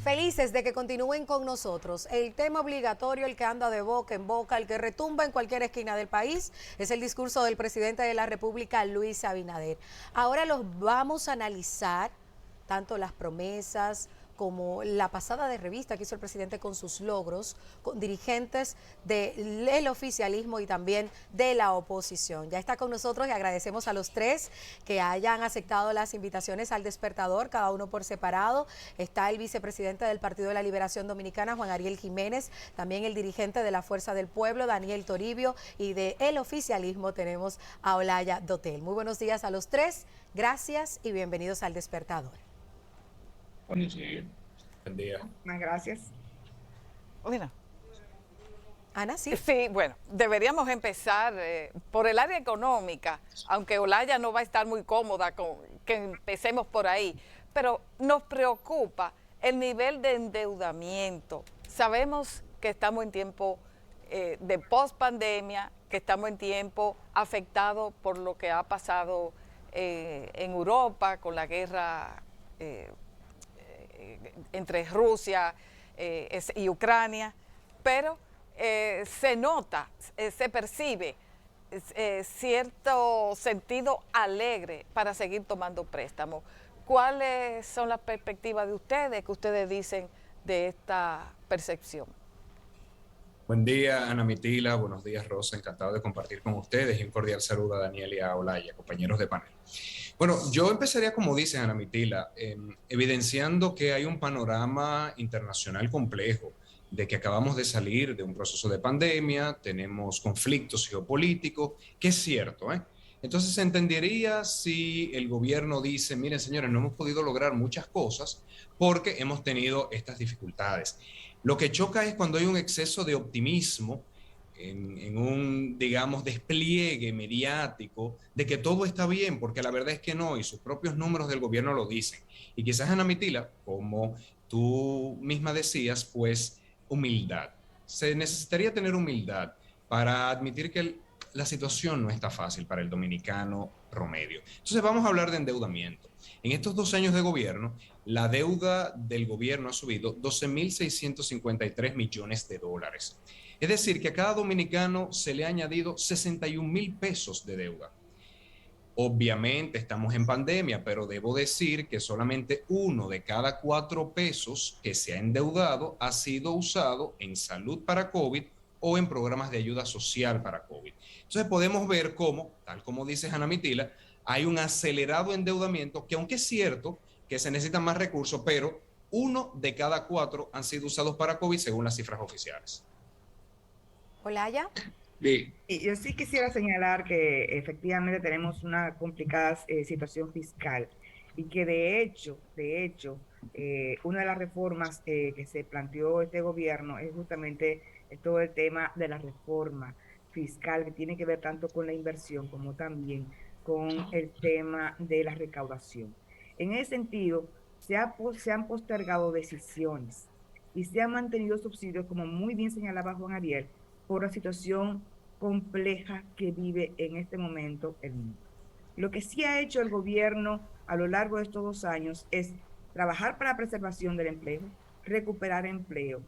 Felices de que continúen con nosotros. El tema obligatorio, el que anda de boca en boca, el que retumba en cualquier esquina del país, es el discurso del presidente de la República, Luis Abinader. Ahora los vamos a analizar, tanto las promesas como la pasada de revista que hizo el presidente con sus logros, con dirigentes del oficialismo y también de la oposición. Ya está con nosotros y agradecemos a los tres que hayan aceptado las invitaciones al despertador, cada uno por separado. Está el vicepresidente del Partido de la Liberación Dominicana, Juan Ariel Jiménez, también el dirigente de la Fuerza del Pueblo, Daniel Toribio, y de el oficialismo tenemos a Olaya Dotel. Muy buenos días a los tres, gracias y bienvenidos al despertador. Buenos días. Buen día. Más gracias. Bueno, Ana, sí. sí, bueno, deberíamos empezar por el área económica, aunque Olaya no va a estar muy cómoda con que empecemos por ahí, pero nos preocupa el nivel de endeudamiento. Sabemos que estamos en tiempo de post-pandemia, que estamos en tiempo afectado por lo que ha pasado en Europa con la guerra entre Rusia y Ucrania, pero se nota, se percibe cierto sentido alegre para seguir tomando préstamos. ¿Cuáles son las perspectivas de ustedes, que ustedes dicen de esta percepción? Buen día, Ana Mitila. Buenos días, Rosa. Encantado de compartir con ustedes y un cordial saludo a Daniel y a Olaya, compañeros de panel. Bueno, yo empezaría, como dice Ana Mitila, evidenciando que hay un panorama internacional complejo, de que acabamos de salir de un proceso de pandemia, tenemos conflictos geopolíticos, que es cierto, ¿eh? Entonces se entendería si el gobierno dice, miren señores, no hemos podido lograr muchas cosas porque hemos tenido estas dificultades. Lo que choca es cuando hay un exceso de optimismo en un, digamos, despliegue mediático de que todo está bien, porque la verdad es que no, y sus propios números del gobierno lo dicen. Y quizás, Ana Mitila, como tú misma decías, pues humildad. Se necesitaría tener humildad para admitir que la situación no está fácil para el dominicano promedio. Entonces vamos a hablar de endeudamiento. En estos 2 años de gobierno, la deuda del gobierno ha subido 12.653 millones de dólares. Es decir, que a cada dominicano se le ha añadido 61.000 pesos de deuda. Obviamente estamos en pandemia, pero debo decir que solamente 1 de cada 4 pesos que se ha endeudado ha sido usado en salud para COVID o en programas de ayuda social para COVID. Entonces podemos ver cómo, tal como dice Ana Mitila, hay un acelerado endeudamiento que, aunque es cierto que se necesitan más recursos, pero 1 de cada 4 han sido usados para COVID según las cifras oficiales. Olaya. Sí. Y yo sí quisiera señalar que efectivamente tenemos una complicada situación fiscal y que una de las reformas que se planteó este gobierno es justamente todo el tema de la reforma fiscal, que tiene que ver tanto con la inversión como también con el tema de la recaudación. En ese sentido, se han postergado decisiones y se han mantenido subsidios, como muy bien señalaba Juan Ariel, por la situación compleja que vive en este momento el mundo. Lo que sí ha hecho el gobierno a lo largo de estos 2 años es trabajar para la preservación del empleo, recuperar empleo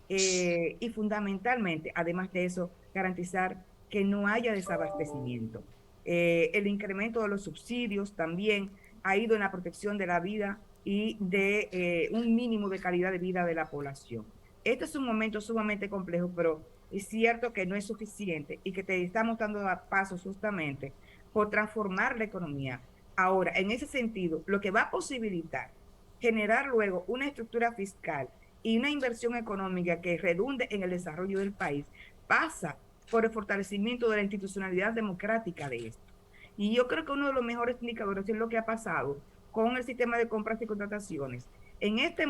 y fundamentalmente, además de eso, garantizar que no haya desabastecimiento. El incremento de los subsidios también ha ido en la protección de la vida y de un mínimo de calidad de vida de la población. Este es un momento sumamente complejo, pero es cierto que no es suficiente y que te estamos dando pasos justamente por transformar la economía. Ahora, en ese sentido, lo que va a posibilitar generar luego una estructura fiscal y una inversión económica que redunde en el desarrollo del país pasa por el fortalecimiento de la institucionalidad democrática de esto. Y yo creo que uno de los mejores indicadores es lo que ha pasado con el sistema de compras y contrataciones. En estos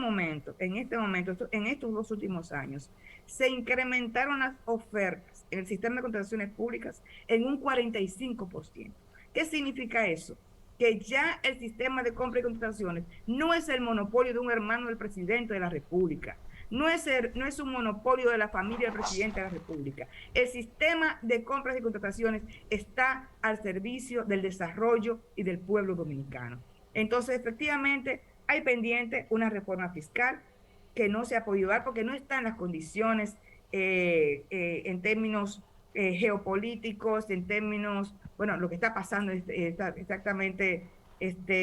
2 últimos años, se incrementaron las ofertas en el sistema de contrataciones públicas en un 45%. ¿Qué significa eso? Que ya el sistema de compra y contrataciones no es el monopolio de un hermano del presidente de la República, no es un monopolio de la familia del presidente de la República. El sistema de compras y contrataciones está al servicio del desarrollo y del pueblo dominicano. Entonces, efectivamente, hay pendiente una reforma fiscal que no se ha podido dar porque no están las condiciones en términos geopolíticos, en términos, bueno, lo que está pasando exactamente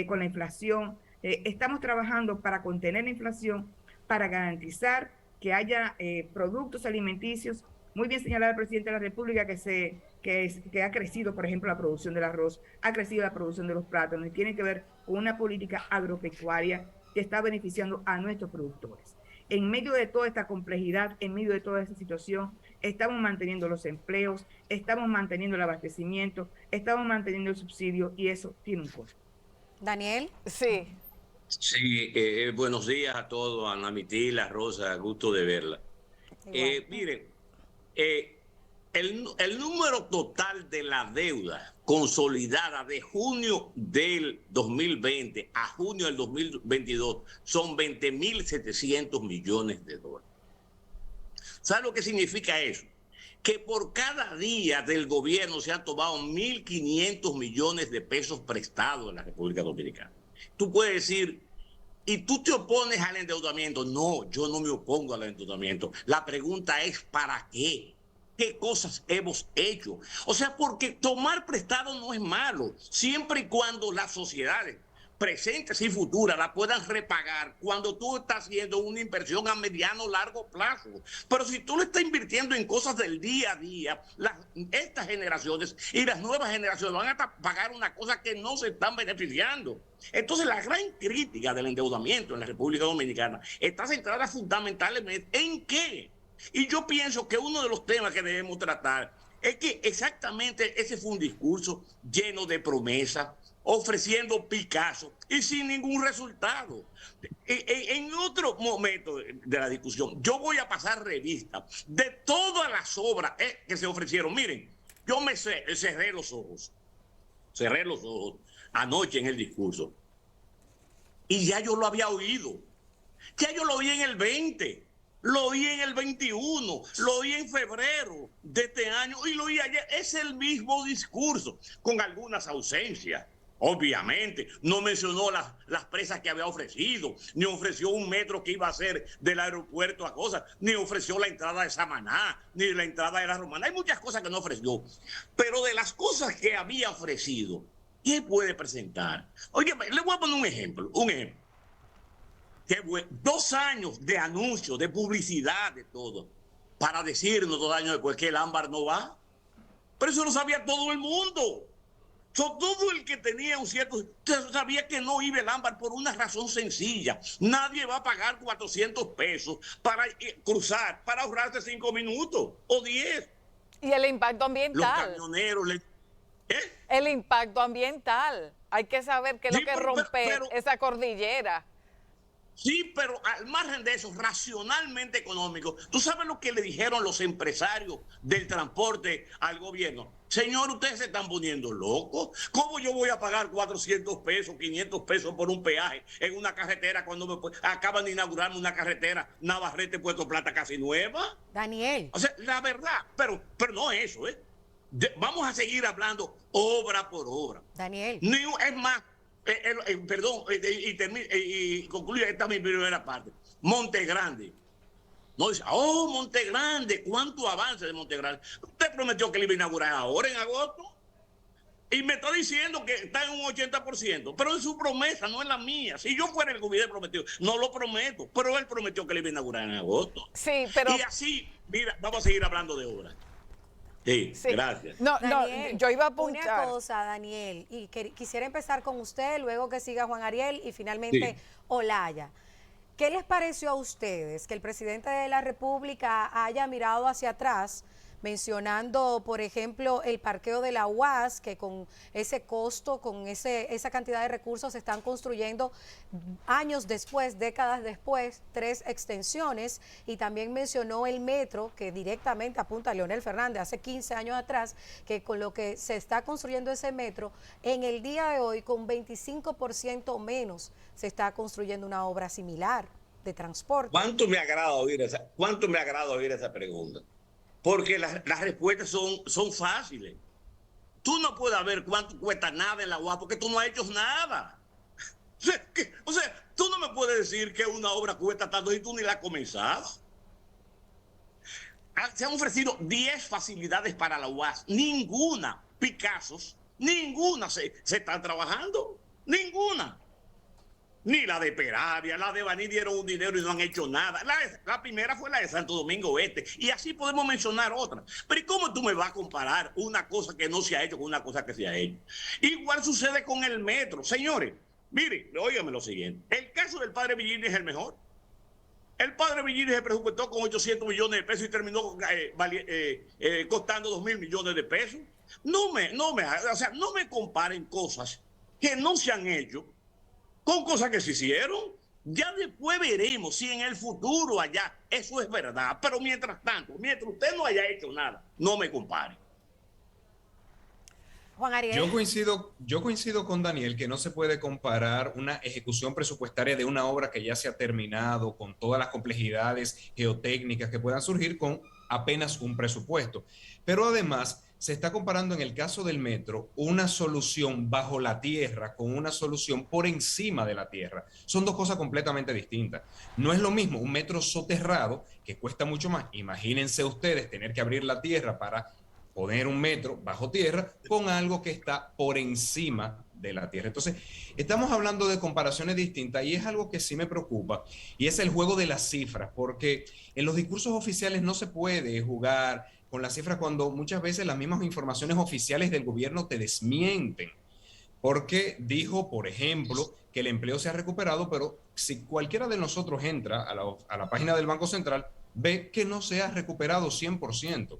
con la inflación. Estamos trabajando para contener la inflación, para garantizar que haya productos alimenticios. Muy bien señalado el presidente de la República que ha crecido, por ejemplo, la producción del arroz, ha crecido la producción de los plátanos y tiene que ver con una política agropecuaria que está beneficiando a nuestros productores. En medio de toda esta complejidad, en medio de toda esta situación, estamos manteniendo los empleos, estamos manteniendo el abastecimiento, estamos manteniendo el subsidio y eso tiene un costo. Daniel. Sí. Sí, buenos días a todos, Ana Mitila, Rosa, gusto de verla. Miren, el número total de la deuda consolidada de junio del 2020 a junio del 2022 son 20.700 millones de dólares. ¿Sabe lo que significa eso? Que por cada día del gobierno se han tomado 1.500 millones de pesos prestados en la República Dominicana. Tú puedes decir, ¿y tú te opones al endeudamiento? No, yo no me opongo al endeudamiento. La pregunta es, ¿para qué? ¿Qué cosas hemos hecho? O sea, porque tomar prestado no es malo, siempre y cuando las sociedades presentes y futuras la puedan repagar cuando tú estás haciendo una inversión a mediano o largo plazo. Pero si tú lo estás invirtiendo en cosas del día a día, estas generaciones y las nuevas generaciones van a pagar una cosa que no se están beneficiando. Entonces la gran crítica del endeudamiento en la República Dominicana está centrada fundamentalmente en qué. Y yo pienso que uno de los temas que debemos tratar es que exactamente ese fue un discurso lleno de promesas, ofreciendo Picasso y sin ningún resultado. En otro momento de la discusión, yo voy a pasar revista de todas las obras que se ofrecieron. Miren, yo me cerré los ojos anoche en el discurso y ya yo lo había oído. Ya yo lo oí en el 20, lo oí en el 21, lo oí en febrero de este año y lo oí ayer. Es el mismo discurso, con algunas ausencias. Obviamente, no mencionó las presas que había ofrecido, ni ofreció un metro que iba a hacer del aeropuerto a cosas, ni ofreció la entrada de Samaná, ni la entrada de la Romana. Hay muchas cosas que no ofreció, pero de las cosas que había ofrecido, ¿qué puede presentar? Oye, le voy a poner un ejemplo. Que 2 años de anuncio, de publicidad, de todo, para decirnos 2 años después que el ámbar no va. Pero eso lo sabía todo el mundo. Todo el que tenía un cierto sabía que no iba el ámbar por una razón sencilla. Nadie va a pagar 400 pesos para cruzar, para ahorrarse 5 minutos o 10. Y el impacto ambiental. Los camioneros El impacto ambiental. Hay que saber qué es lo que rompe esa cordillera. Sí, pero al margen de eso, racionalmente económico, ¿tú sabes lo que le dijeron los empresarios del transporte al gobierno? Señor, ustedes se están poniendo locos. ¿Cómo yo voy a pagar 400 pesos, 500 pesos por un peaje en una carretera cuando acaban de inaugurarme una carretera Navarrete Puerto Plata casi nueva? Daniel. O sea, la verdad, pero no eso, ¿eh? Vamos a seguir hablando obra por obra. Daniel. Es más, perdón, y concluyo esta mi primera parte. Monte Grande. No dice, Monte Grande, ¿cuánto avance de Monte Grande? Usted prometió que le iba a inaugurar ahora en agosto. Y me está diciendo que está en un 80%. Pero es su promesa, no es la mía. Si yo fuera el que hubiera prometido, no lo prometo. Pero él prometió que le iba a inaugurar en agosto. Sí, pero... Y así, mira, vamos a seguir hablando de obras. Sí, gracias. Daniel, yo iba a apuntar. Una cosa, Daniel, y quisiera empezar con usted, luego que siga Juan Ariel y finalmente Olaya. ¿Qué les pareció a ustedes que el presidente de la República haya mirado hacia atrás, mencionando, por ejemplo, el parqueo de la UAS, que con ese costo, con esa cantidad de recursos se están construyendo años después, décadas después, 3 extensiones, y también mencionó el metro, que directamente apunta a Leonel Fernández hace 15 años atrás, que con lo que se está construyendo ese metro, en el día de hoy con 25% menos se está construyendo una obra similar de transporte? ¿Cuánto me agrada oír esa pregunta? Porque las respuestas son fáciles. Tú no puedes ver cuánto cuesta nada en la UAS porque tú no has hecho nada. O sea, Tú no me puedes decir que una obra cuesta tanto y tú ni la has comenzado. Se han ofrecido 10 facilidades para la UAS. Ninguna, Picassos, ninguna se están trabajando. Ninguna. Ni la de Peravia, la de Baní dieron un dinero y no han hecho nada. La primera fue la de Santo Domingo Este. Y así podemos mencionar otras. Pero ¿y cómo tú me vas a comparar una cosa que no se ha hecho con una cosa que se ha hecho? Igual sucede con el metro. Señores, mire, óigame lo siguiente. El caso del padre Villini es el mejor. El padre Villini se presupuestó con 800 millones de pesos y terminó costando 2.000 millones de pesos. No me comparen cosas que no se han hecho con cosas que se hicieron. Ya después veremos si en el futuro allá eso es verdad. Pero mientras tanto, mientras usted no haya hecho nada, no me compare. Juan Ariel. Yo coincido con Daniel que no se puede comparar una ejecución presupuestaria de una obra que ya se ha terminado con todas las complejidades geotécnicas que puedan surgir con apenas un presupuesto. Pero además se está comparando en el caso del metro una solución bajo la tierra con una solución por encima de la tierra. Son dos cosas completamente distintas. No es lo mismo un metro soterrado, que cuesta mucho más. Imagínense ustedes tener que abrir la tierra para poner un metro bajo tierra con algo que está por encima de la tierra. Entonces, estamos hablando de comparaciones distintas y es algo que sí me preocupa, y es el juego de las cifras, porque en los discursos oficiales no se puede jugar con las cifras cuando muchas veces las mismas informaciones oficiales del gobierno te desmienten. Porque dijo, por ejemplo, que el empleo se ha recuperado, pero si cualquiera de nosotros entra a la página del Banco Central, ve que no se ha recuperado 100%.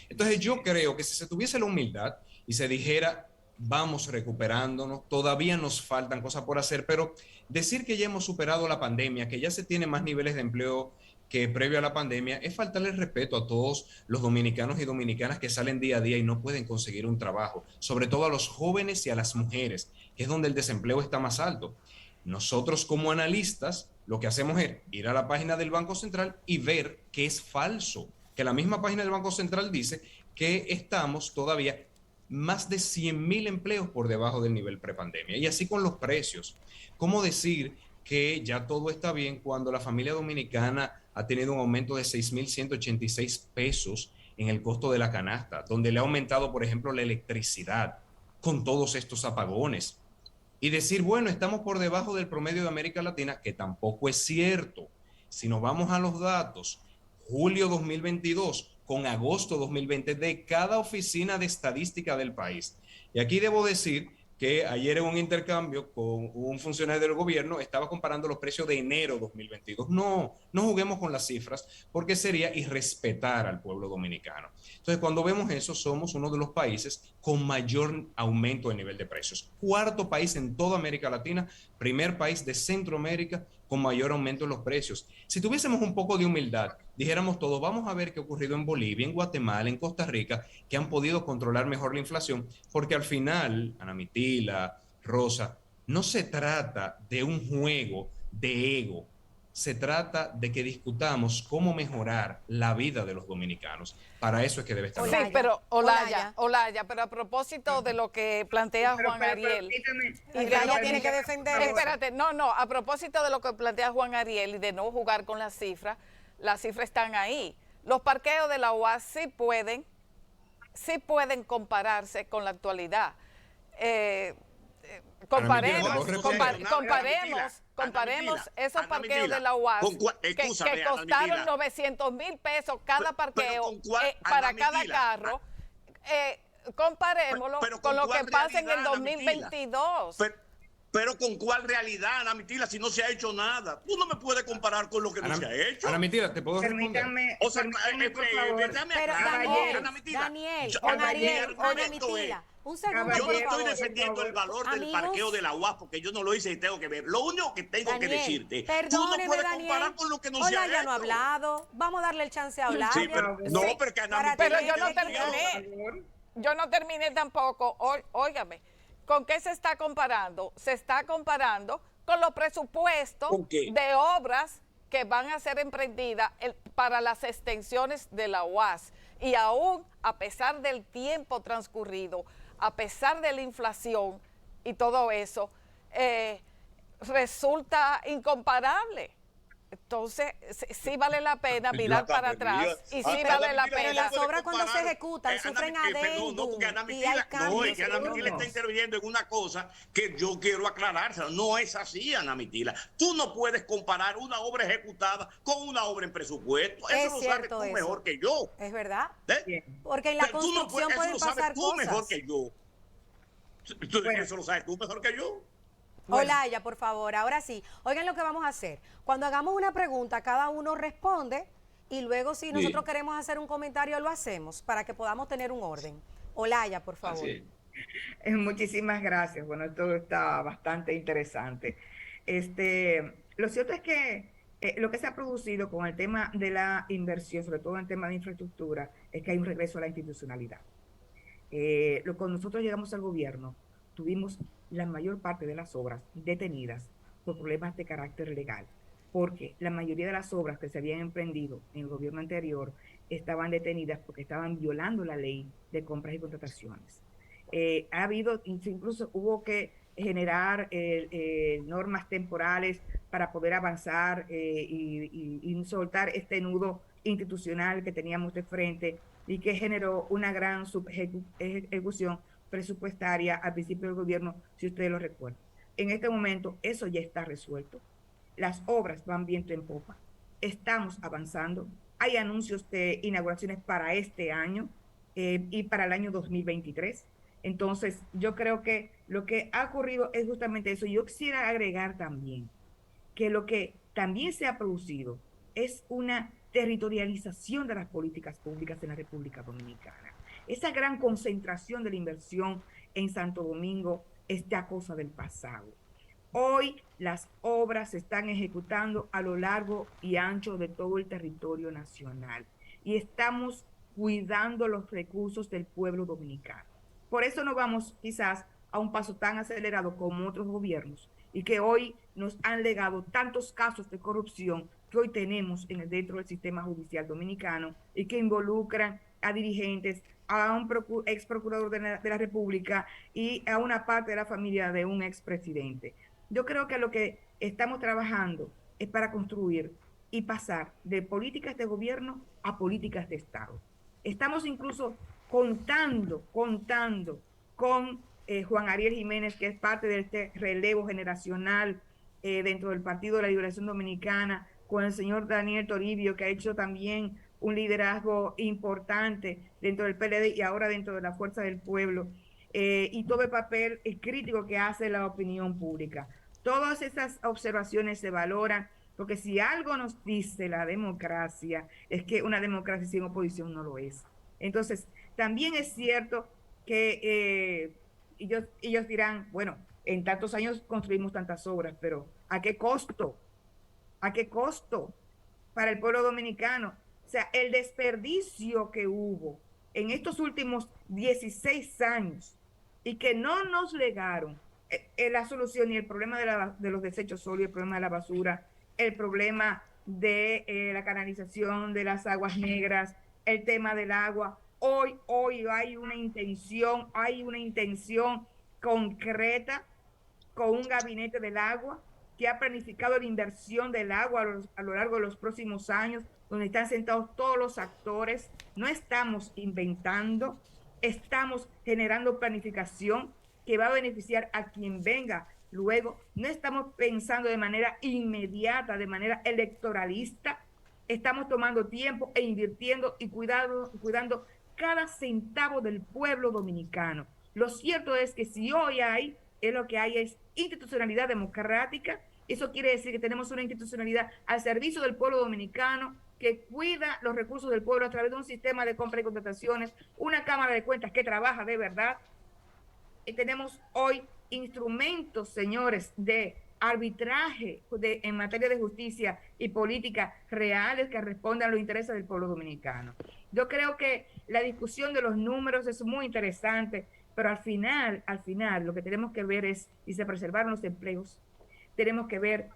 Entonces yo creo que si se tuviese la humildad y se dijera, vamos recuperándonos, todavía nos faltan cosas por hacer, pero decir que ya hemos superado la pandemia, que ya se tiene más niveles de empleo que previo a la pandemia, es faltarle el respeto a todos los dominicanos y dominicanas que salen día a día y no pueden conseguir un trabajo, sobre todo a los jóvenes y a las mujeres, que es donde el desempleo está más alto. Nosotros como analistas lo que hacemos es ir a la página del Banco Central y ver que es falso, que la misma página del Banco Central dice que estamos todavía más de 100.000 empleos por debajo del nivel prepandemia. Y así con los precios. ¿Cómo decir que ya todo está bien cuando la familia dominicana ha tenido un aumento de 6.186 pesos en el costo de la canasta, donde le ha aumentado, por ejemplo, la electricidad con todos estos apagones? Y decir, bueno, estamos por debajo del promedio de América Latina, que tampoco es cierto. Si nos vamos a los datos, julio 2022 con agosto 2020 de cada oficina de estadística del país. Y aquí debo decir que ayer en un intercambio con un funcionario del gobierno estaba comparando los precios de enero 2022. No juguemos con las cifras porque sería irrespetar al pueblo dominicano. Entonces, cuando vemos eso, somos uno de los países con mayor aumento de nivel de precios. Cuarto país en toda América Latina, primer país de Centroamérica con mayor aumento en los precios. Si tuviésemos un poco de humildad, dijéramos todos, vamos a ver qué ha ocurrido en Bolivia, en Guatemala, en Costa Rica, que han podido controlar mejor la inflación, porque al final, Ana Mitila, Rosa, no se trata de un juego de ego, se trata de que discutamos cómo mejorar la vida de los dominicanos. Para eso es que debe estar. Sí, pero Olaya, pero a propósito de lo que plantea Juan Ariel. Olaya tiene que defender eso. Espérate, a propósito de lo que plantea Juan Ariel y de no jugar con las cifras están ahí. Los parqueos de la UAS sí pueden compararse con la actualidad. Comparemos esos parqueos de la UAS que costaron 900,000 pesos cada parqueo para cada carro. Comparémoslo con lo que pasa en el 2022. Pero ¿con cuál realidad, Ana Mitila, si no se ha hecho nada? Tú no me puedes comparar con lo que no se ha hecho. Ana Mitila, ¿te puedo responder? O sea, Pero Daniel, Juan Ariel, Ana Mitila, un segundo, yo no estoy defendiendo el valor del parqueo de la UAS porque yo no lo hice y tengo que ver. Lo único que tengo que decirte, tú no puedes comparar con lo que no se ha hecho. Ya no ha hablado. Vamos a darle el chance a hablar. Sí, pero porque Ana Mitila, pero yo no terminé. Yo no terminé tampoco. Óigame. ¿Con qué se está comparando? Se está comparando con los presupuestos de obras que van a ser emprendidas para las extensiones de la UAS. Y aún, a pesar del tiempo transcurrido, a pesar de la inflación y todo eso, resulta incomparable. Entonces, sí vale la pena mirar para atrás y sí vale la Pero pena. las obras cuando se ejecutan sufren adendum y hay cambios. No, es que Ana Mitila está interviniendo en una cosa que yo quiero aclarársela. No es así, Ana Mitila. Tú no puedes comparar una obra ejecutada con una obra en presupuesto. Eso lo sabes tú mejor que yo. Es verdad. ¿Eh? Porque en la Pero tú no construcción pueden eso lo pasar sabes tú cosas. mejor que yo. Eso lo sabes tú mejor que yo. Olaya, por favor, ahora sí. Oigan lo que vamos a hacer. Cuando hagamos una pregunta, cada uno responde y luego si nosotros queremos hacer un comentario, lo hacemos para que podamos tener un orden. Olaya, por favor. Muchísimas gracias. Bueno, esto está bastante interesante. Lo cierto es que lo que se ha producido con el tema de la inversión, sobre todo en el tema de infraestructura, es que hay un regreso a la institucionalidad. Cuando nosotros llegamos al gobierno, tuvimos la mayor parte de las obras detenidas por problemas de carácter legal, porque la mayoría de las obras que se habían emprendido en el gobierno anterior estaban detenidas porque estaban violando la ley de compras y contrataciones. Ha habido, incluso hubo que generar normas temporales para poder avanzar y soltar este nudo institucional que teníamos de frente y que generó una gran ejecución presupuestaria al principio del gobierno, si ustedes lo recuerdan. En este momento eso ya está resuelto. Las obras van viento en popa. Estamos avanzando. Hay anuncios de inauguraciones para este año y para el año 2023. Entonces, yo creo que lo que ha ocurrido es justamente eso. Yo quisiera agregar también que lo que también se ha producido es una territorialización de las políticas públicas en la República Dominicana. Esa gran concentración de la inversión en Santo Domingo es ya cosa del pasado. Hoy las obras se están ejecutando a lo largo y ancho de todo el territorio nacional y estamos cuidando los recursos del pueblo dominicano. Por eso no vamos quizás a un paso tan acelerado como otros gobiernos y que hoy nos han legado tantos casos de corrupción que hoy tenemos dentro del sistema judicial dominicano y que involucran a dirigentes, a un ex procurador de la República y a una parte de la familia de un expresidente. Yo creo que lo que estamos trabajando es para construir y pasar de políticas de gobierno a políticas de Estado. Estamos incluso contando con Juan Ariel Jiménez, que es parte de este relevo generacional dentro del Partido de la Liberación Dominicana, con el señor Daniel Toribio, que ha hecho también un liderazgo importante dentro del PLD y ahora dentro de la Fuerza del Pueblo, y todo el papel crítico que hace la opinión pública. Todas esas observaciones se valoran, porque si algo nos dice la democracia, es que una democracia sin oposición no lo es. Entonces, también es cierto que ellos dirán, bueno, en tantos años construimos tantas obras, pero ¿a qué costo? ¿A qué costo para el pueblo dominicano? O sea, el desperdicio que hubo en estos últimos 16 años y que no nos legaron la solución ni el problema de los desechos sólidos, el problema de la basura, el problema de la canalización de las aguas negras, el tema del agua. Hoy hay una intención concreta con un gabinete del agua que ha planificado la inversión del agua a lo largo de los próximos años, donde están sentados todos los actores. No estamos inventando, estamos generando planificación que va a beneficiar a quien venga luego. No estamos pensando de manera inmediata, de manera electoralista. Estamos tomando tiempo e invirtiendo y cuidando cada centavo del pueblo dominicano. Lo cierto es que si hoy lo que hay es institucionalidad democrática. Eso quiere decir que tenemos una institucionalidad al servicio del pueblo dominicano que cuida los recursos del pueblo a través de un sistema de compra y contrataciones, una Cámara de Cuentas que trabaja de verdad. Y tenemos hoy instrumentos, señores, de arbitraje en materia de justicia y política reales que respondan a los intereses del pueblo dominicano. Yo creo que la discusión de los números es muy interesante, pero al final, lo que tenemos que ver es si se preservaron los empleos. Tenemos que ver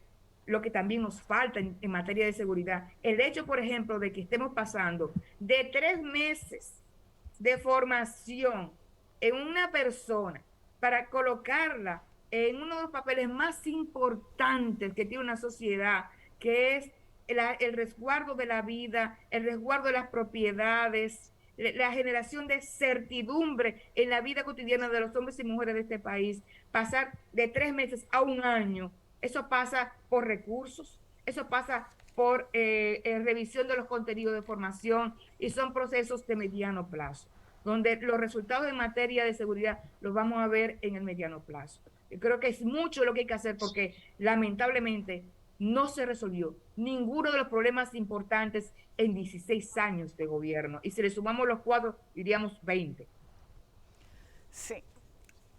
lo que también nos falta en materia de seguridad. El hecho, por ejemplo, de que estemos pasando de 3 meses de formación en una persona para colocarla en uno de los papeles más importantes que tiene una sociedad, que es el resguardo de la vida, el resguardo de las propiedades, la generación de certidumbre en la vida cotidiana de los hombres y mujeres de este país. Pasar de 3 meses a 1 año, eso pasa por recursos, eso pasa por revisión de los contenidos de formación, y son procesos de mediano plazo, donde los resultados en materia de seguridad los vamos a ver en el mediano plazo. Yo creo que es mucho lo que hay que hacer, porque lamentablemente no se resolvió ninguno de los problemas importantes en 16 años de gobierno, y si le sumamos los 4, diríamos 20. Sí.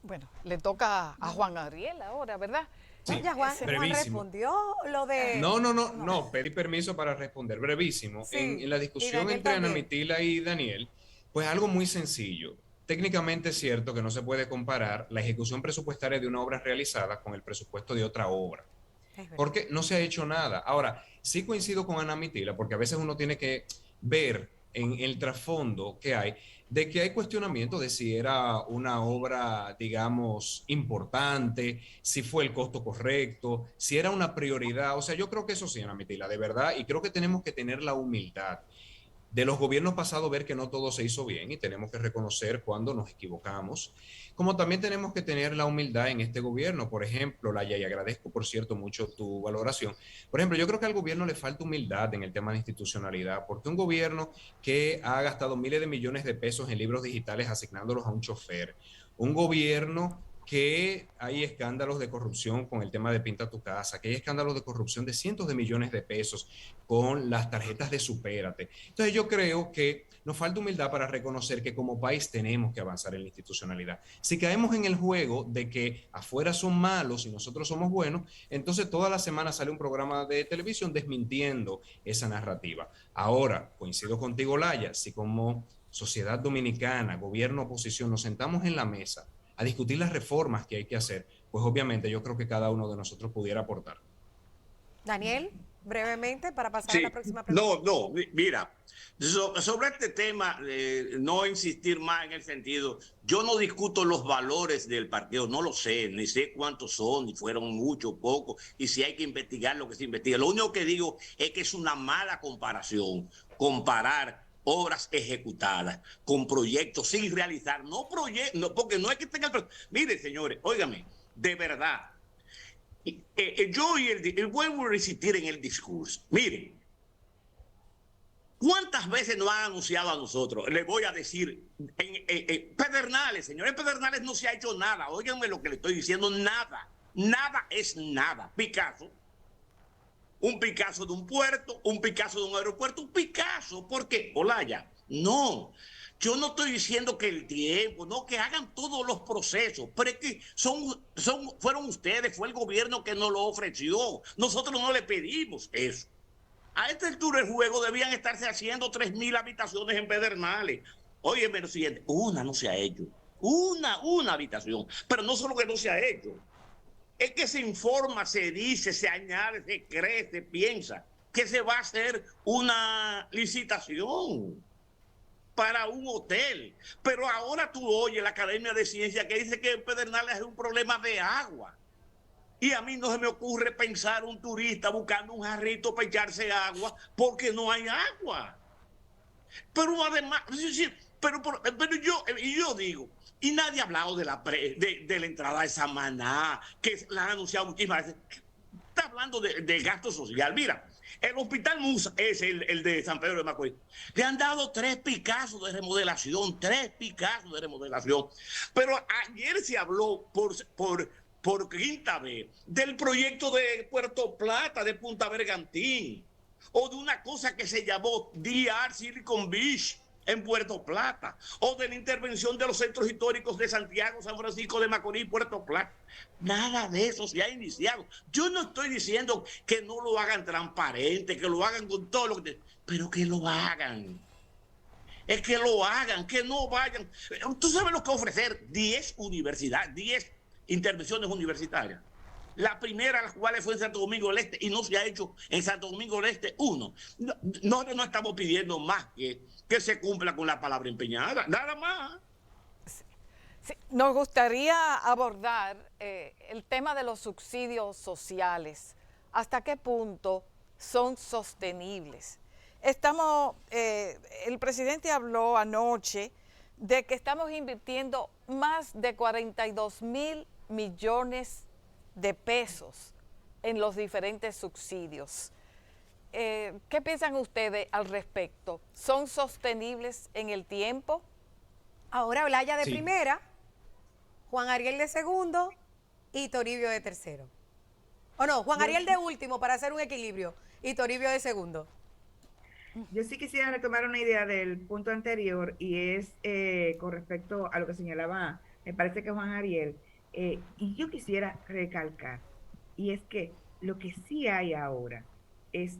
Bueno, le toca a Juan Ariel ahora, ¿verdad? Sí, Ya Juan brevísimo. respondió lo de... No, pedí permiso para responder, brevísimo. Sí, En la y discusión Daniel entre Ana también. Mitila y Daniel, pues algo muy sencillo. Técnicamente es cierto que no se puede comparar la ejecución presupuestaria de una obra realizada con el presupuesto de otra obra, Es verdad. porque no se ha hecho nada. Ahora, sí coincido con Ana Mitila, porque a veces uno tiene que ver en el trasfondo que hay, de que hay cuestionamiento de si era una obra, digamos, importante, si fue el costo correcto, si era una prioridad. O sea, yo creo que eso sí, Ana Mitila, de verdad, y creo que tenemos que tener la humildad de los gobiernos pasados, ver que no todo se hizo bien y tenemos que reconocer cuando nos equivocamos, como también tenemos que tener la humildad en este gobierno. Por ejemplo, Laya, y agradezco por cierto mucho tu valoración. Por ejemplo, yo creo que al gobierno le falta humildad en el tema de institucionalidad, porque un gobierno que ha gastado miles de millones de pesos en libros digitales asignándolos a un chofer, un gobierno que hay escándalos de corrupción con el tema de Pinta tu Casa, que hay escándalos de corrupción de cientos de millones de pesos con las tarjetas de Supérate. Entonces yo creo que nos falta humildad para reconocer que como país tenemos que avanzar en la institucionalidad. Si caemos en el juego de que afuera son malos y nosotros somos buenos, entonces toda la semana sale un programa de televisión desmintiendo esa narrativa. Ahora, coincido contigo, Laya, si como sociedad dominicana, gobierno, oposición, nos sentamos en la mesa a discutir las reformas que hay que hacer, pues obviamente yo creo que cada uno de nosotros pudiera aportar. Daniel, brevemente, para pasar a la Sí, próxima pregunta. mira, sobre este tema, no insistir más en el sentido, yo no discuto los valores del partido, no lo sé, ni sé cuántos son, ni fueron muchos, pocos, y si hay que investigar lo que se investiga. Lo único que digo es que es una mala comparación, comparar obras ejecutadas con proyectos sin realizar, porque no es que tenga Mire, señores, óigame, de verdad, yo vuelvo a resistir en el discurso. Miren, ¿cuántas veces nos han anunciado a nosotros? Les voy a decir, Pedernales, señores, en Pedernales no se ha hecho nada. Óiganme lo que le estoy diciendo, nada. Nada es nada. Picasso, un Picasso de un puerto, un Picasso de un aeropuerto, un Picasso. ¿Por qué? Olaya, no. Yo no estoy diciendo que el tiempo, no, que hagan todos los procesos, pero es que fueron ustedes, fue el gobierno que nos lo ofreció. Nosotros no le pedimos eso. A esta altura del juego debían estarse haciendo 3.000 habitaciones en Pedernales. Óyeme lo siguiente, una no se ha hecho. Una habitación. Pero no solo que no se ha hecho, es que se informa, se dice, se añade, se cree, se piensa que se va a hacer una licitación para un hotel. Pero ahora tú oyes la Academia de Ciencias que dice que en Pedernales es un problema de agua. Y a mí no se me ocurre pensar un turista buscando un jarrito para echarse agua porque no hay agua. Pero además, pero yo digo, y nadie ha hablado de la entrada de Samaná, que la han anunciado muchísimas veces. Está hablando de gasto social. Mira, el Hospital Musa es el de San Pedro de Macorís. Le han dado 3 Picassos de remodelación, 3 Picassos de remodelación. Pero ayer se habló por quinta vez del proyecto de Puerto Plata, de Punta Bergantín, o de una cosa que se llamó DR Silicon Beach en Puerto Plata, o de la intervención de los centros históricos de Santiago, San Francisco de Macorís, Puerto Plata. Nada de eso se ha iniciado. Yo no estoy diciendo que no lo hagan transparente, que lo hagan con todo lo que... Pero que lo hagan. Es que lo hagan, que no vayan. Tú sabes lo que ofrecer 10 universidades, 10 intervenciones universitarias. La primera, las cuales fue en Santo Domingo del Este, y no se ha hecho en Santo Domingo del Este uno. No estamos pidiendo más que se cumpla con la palabra empeñada, nada más. Sí, nos gustaría abordar el tema de los subsidios sociales. ¿Hasta qué punto son sostenibles? El presidente habló anoche de que estamos invirtiendo más de 42.000 millones de pesos en los diferentes subsidios. ¿Qué piensan ustedes al respecto? ¿Son sostenibles en el tiempo? Ahora Olaya de Sí. primera, Juan Ariel de segundo y Toribio de tercero. O no, Juan Ariel de último para hacer un equilibrio y Toribio de segundo. Yo sí quisiera retomar una idea del punto anterior y es con respecto a lo que señalaba, me parece que Juan Ariel, y yo quisiera recalcar, y es que lo que sí hay ahora es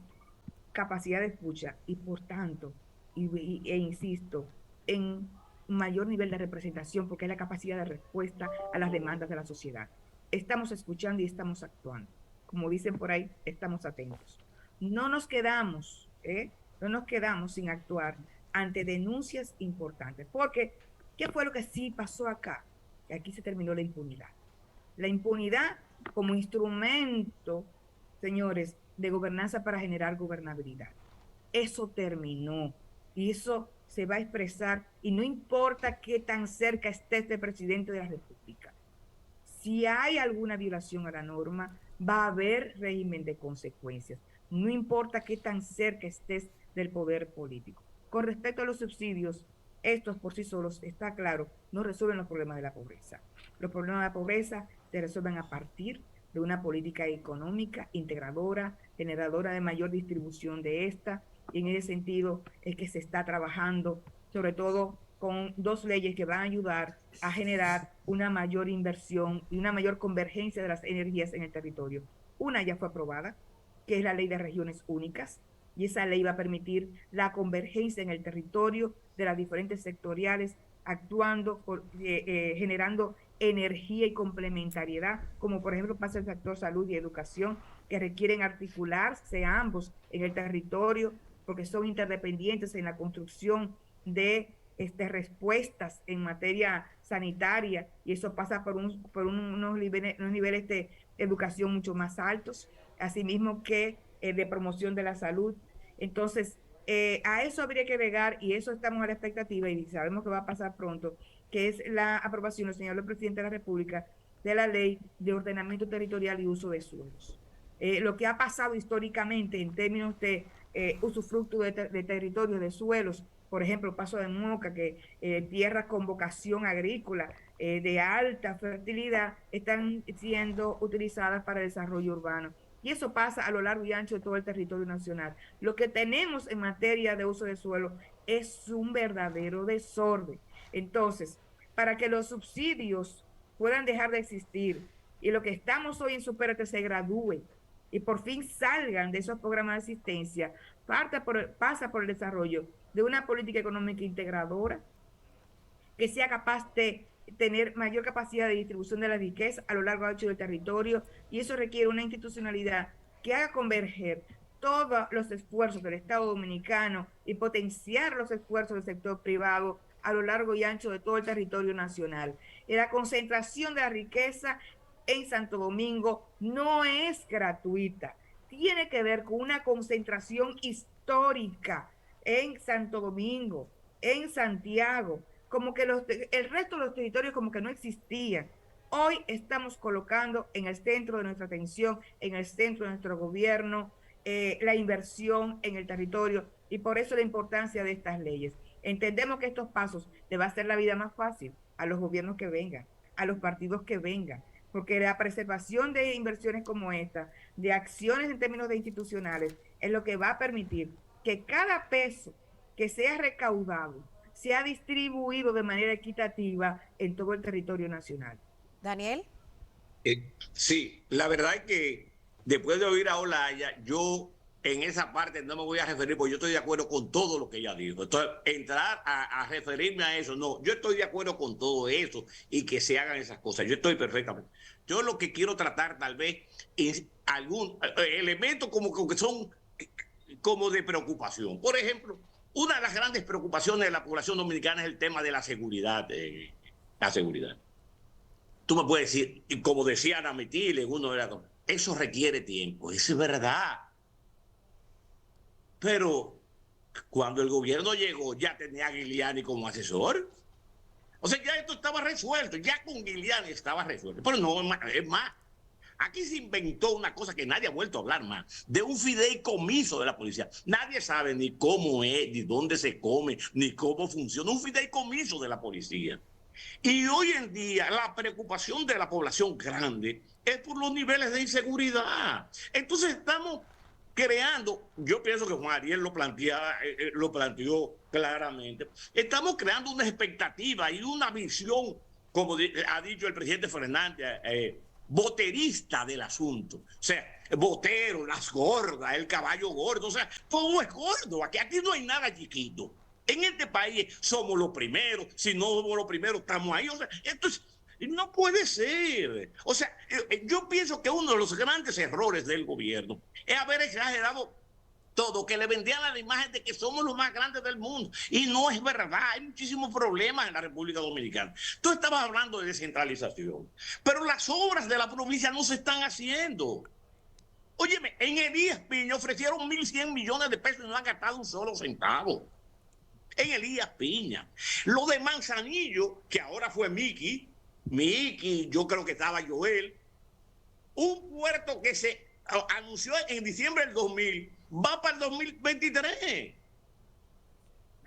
capacidad de escucha y por tanto, e insisto, en mayor nivel de representación porque es la capacidad de respuesta a las demandas de la sociedad. Estamos escuchando y estamos actuando. Como dicen por ahí, estamos atentos. No nos quedamos, no nos quedamos sin actuar ante denuncias importantes, porque ¿qué fue lo que sí pasó acá? Que aquí se terminó la impunidad. La impunidad como instrumento, señores, de gobernanza para generar gobernabilidad. Eso terminó y eso se va a expresar y no importa qué tan cerca esté este presidente de la República. Si hay alguna violación a la norma, va a haber régimen de consecuencias. No importa qué tan cerca estés del poder político. Con respecto a los subsidios, estos por sí solos, está claro, no resuelven los problemas de la pobreza. Los problemas de la pobreza se resuelven a partir de una política económica integradora, generadora de mayor distribución de esta, y en ese sentido es que se está trabajando, sobre todo con dos leyes que van a ayudar a generar una mayor inversión y una mayor convergencia de las energías en el territorio. Una ya fue aprobada, que es la ley de regiones únicas, y esa ley va a permitir la convergencia en el territorio de las diferentes sectoriales, actuando, generando energía y complementariedad, como por ejemplo pasa el sector salud y educación, que requieren articularse ambos en el territorio, porque son interdependientes en la construcción de respuestas en materia sanitaria, y eso pasa por unos niveles de educación mucho más altos, asimismo que de promoción de la salud. Entonces, a eso habría que agregar, y eso estamos a la expectativa y sabemos que va a pasar pronto, que es la aprobación, lo señaló el presidente de la República, de la ley de ordenamiento territorial y uso de suelos. Lo que ha pasado históricamente en términos de usufructo de territorios, de suelos, por ejemplo, Paso de Moca, que tierras con vocación agrícola de alta fertilidad están siendo utilizadas para el desarrollo urbano. Y eso pasa a lo largo y ancho de todo el territorio nacional. Lo que tenemos en materia de uso de suelo es un verdadero desorden. Entonces, para que los subsidios puedan dejar de existir y lo que estamos hoy en Supérate se gradúe y por fin salgan de esos programas de asistencia, pasa por el desarrollo de una política económica integradora que sea capaz de tener mayor capacidad de distribución de la riqueza a lo largo y ancho del territorio, y eso requiere una institucionalidad que haga converger todos los esfuerzos del Estado Dominicano y potenciar los esfuerzos del sector privado a lo largo y ancho de todo el territorio nacional. Y la concentración de la riqueza en Santo Domingo no es gratuita, tiene que ver con una concentración histórica en Santo Domingo, en Santiago, como que el resto de los territorios como que no existían. Hoy estamos colocando en el centro de nuestra atención, en el centro de nuestro gobierno, la inversión en el territorio, y por eso la importancia de estas leyes. Entendemos que estos pasos le va a hacer la vida más fácil a los gobiernos que vengan, a los partidos que vengan, porque la preservación de inversiones como esta, de acciones en términos de institucionales, es lo que va a permitir que cada peso que sea recaudado sea distribuido de manera equitativa en todo el territorio nacional. Daniel. Sí, la verdad es que después de oír a Olaya, yo en esa parte no me voy a referir, porque yo estoy de acuerdo con todo lo que ella dijo. Entonces, entrar a referirme a eso, no, yo estoy de acuerdo con todo eso y que se hagan esas cosas. Yo estoy perfectamente. Yo lo que quiero tratar tal vez es algún elemento como que son como de preocupación. Por ejemplo, una de las grandes preocupaciones de la población dominicana es el tema de la seguridad. la seguridad. Tú me puedes decir, y como decía Ana Mitile, uno era, eso requiere tiempo, eso es verdad. Pero cuando el gobierno llegó, ya tenía a Giuliani como asesor. O sea, ya esto estaba resuelto, ya con Giuliani estaba resuelto. Pero no, es más. Aquí se inventó una cosa que nadie ha vuelto a hablar más, de un fideicomiso de la policía. Nadie sabe ni cómo es, ni dónde se come, ni cómo funciona un fideicomiso de la policía. Y hoy en día la preocupación de la población grande es por los niveles de inseguridad. Entonces estamos creando, yo pienso que Juan Ariel lo planteó claramente, estamos creando una expectativa y una visión, como ha dicho el presidente Fernández, boterista del asunto. O sea, botero, las gordas, el caballo gordo, o sea, todo es gordo. Aquí no hay nada chiquito. En este país somos los primeros, si no somos los primeros, estamos ahí. O sea, esto es, no puede ser. O sea, yo pienso que uno de los grandes errores del gobierno es haber exagerado todo, que le vendían la imagen de que somos los más grandes del mundo. Y no es verdad, hay muchísimos problemas en la República Dominicana. Tú estabas hablando de descentralización, pero las obras de la provincia no se están haciendo. Óyeme, en Elías Piña ofrecieron 1.100 millones de pesos y no han gastado un solo centavo. En Elías Piña. Lo de Manzanillo, que ahora fue Miki, yo creo que estaba Joel, un puerto que se anunció en diciembre del 2000, va para el 2023.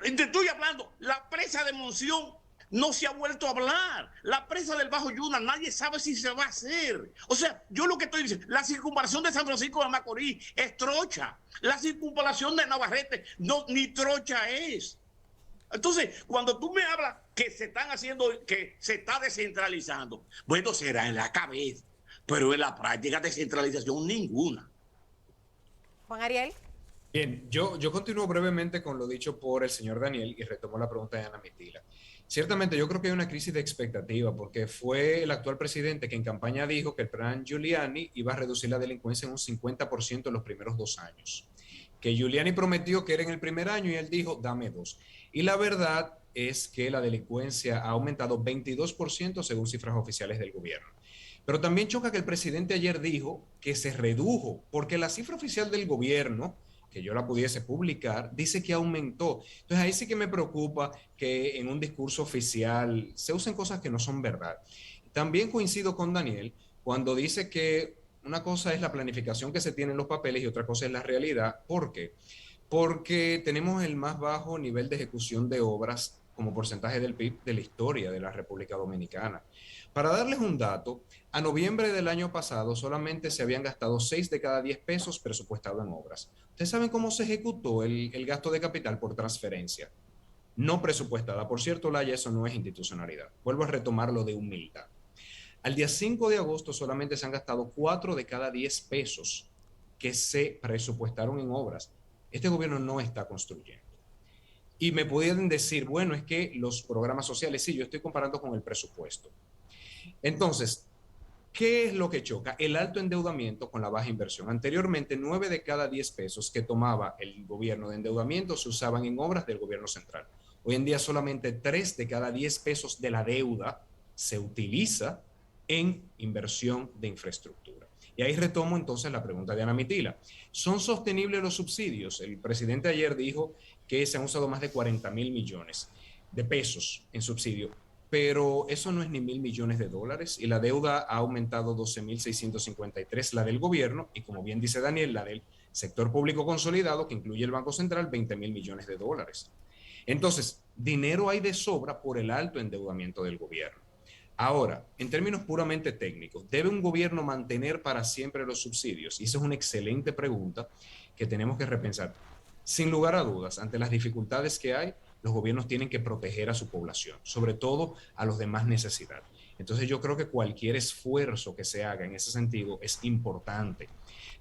Te estoy hablando, la presa de Monción no se ha vuelto a hablar. La presa del Bajo Yuna, nadie sabe si se va a hacer. O sea, yo lo que estoy diciendo, la circunvalación de San Francisco de Macorís es trocha. La circunvalación de Navarrete no, ni trocha es. Entonces, cuando tú me hablas que se están haciendo, que se está descentralizando, bueno, será en la cabeza, pero en la práctica descentralización ninguna. Juan Ariel. Bien, yo continúo brevemente con lo dicho por el señor Daniel y retomo la pregunta de Ana Mitila. Ciertamente yo creo que hay una crisis de expectativa porque fue el actual presidente que en campaña dijo que el plan Giuliani iba a reducir la delincuencia en un 50% en los primeros 2 años. Que Giuliani prometió que era en el primer año y él dijo, dame 2. Y la verdad es que la delincuencia ha aumentado 22% según cifras oficiales del gobierno. Pero también choca que el presidente ayer dijo que se redujo, porque la cifra oficial del gobierno, que yo la pudiese publicar, dice que aumentó. Entonces ahí sí que me preocupa que en un discurso oficial se usen cosas que no son verdad. También coincido con Daniel cuando dice que una cosa es la planificación que se tiene en los papeles y otra cosa es la realidad. ¿Por qué? Porque tenemos el más bajo nivel de ejecución de obras como porcentaje del PIB de la historia de la República Dominicana. Para darles un dato, a noviembre del año pasado solamente se habían gastado 6 de cada 10 pesos presupuestados en obras. ¿Ustedes saben cómo se ejecutó el gasto de capital por transferencia? No presupuestada. Por cierto, Laya, eso no es institucionalidad. Vuelvo a retomar lo de humildad. Al día 5 de agosto solamente se han gastado 4 de cada 10 pesos que se presupuestaron en obras. Este gobierno no está construyendo. Y me pueden decir, bueno, es que los programas sociales, sí, yo estoy comparando con el presupuesto. Entonces, ¿qué es lo que choca? El alto endeudamiento con la baja inversión. Anteriormente, 9 de cada 10 pesos que tomaba el gobierno de endeudamiento se usaban en obras del gobierno central. Hoy en día solamente 3 de cada 10 pesos de la deuda se utiliza en inversión de infraestructura. Y ahí retomo entonces la pregunta de Ana Mitila. ¿Son sostenibles los subsidios? El presidente ayer dijo que se han usado más de 40,000 millones de pesos en subsidio, pero eso no es ni 1.000 millones de dólares y la deuda ha aumentado 12.653, la del gobierno, y como bien dice Daniel, la del sector público consolidado, que incluye el Banco Central, 20,000 millones de dólares. Entonces, dinero hay de sobra por el alto endeudamiento del gobierno. Ahora, en términos puramente técnicos, ¿debe un gobierno mantener para siempre los subsidios? Y esa es una excelente pregunta que tenemos que repensar. Sin lugar a dudas, ante las dificultades que hay, los gobiernos tienen que proteger a su población, sobre todo a los de más necesidad. Entonces yo creo que cualquier esfuerzo que se haga en ese sentido es importante.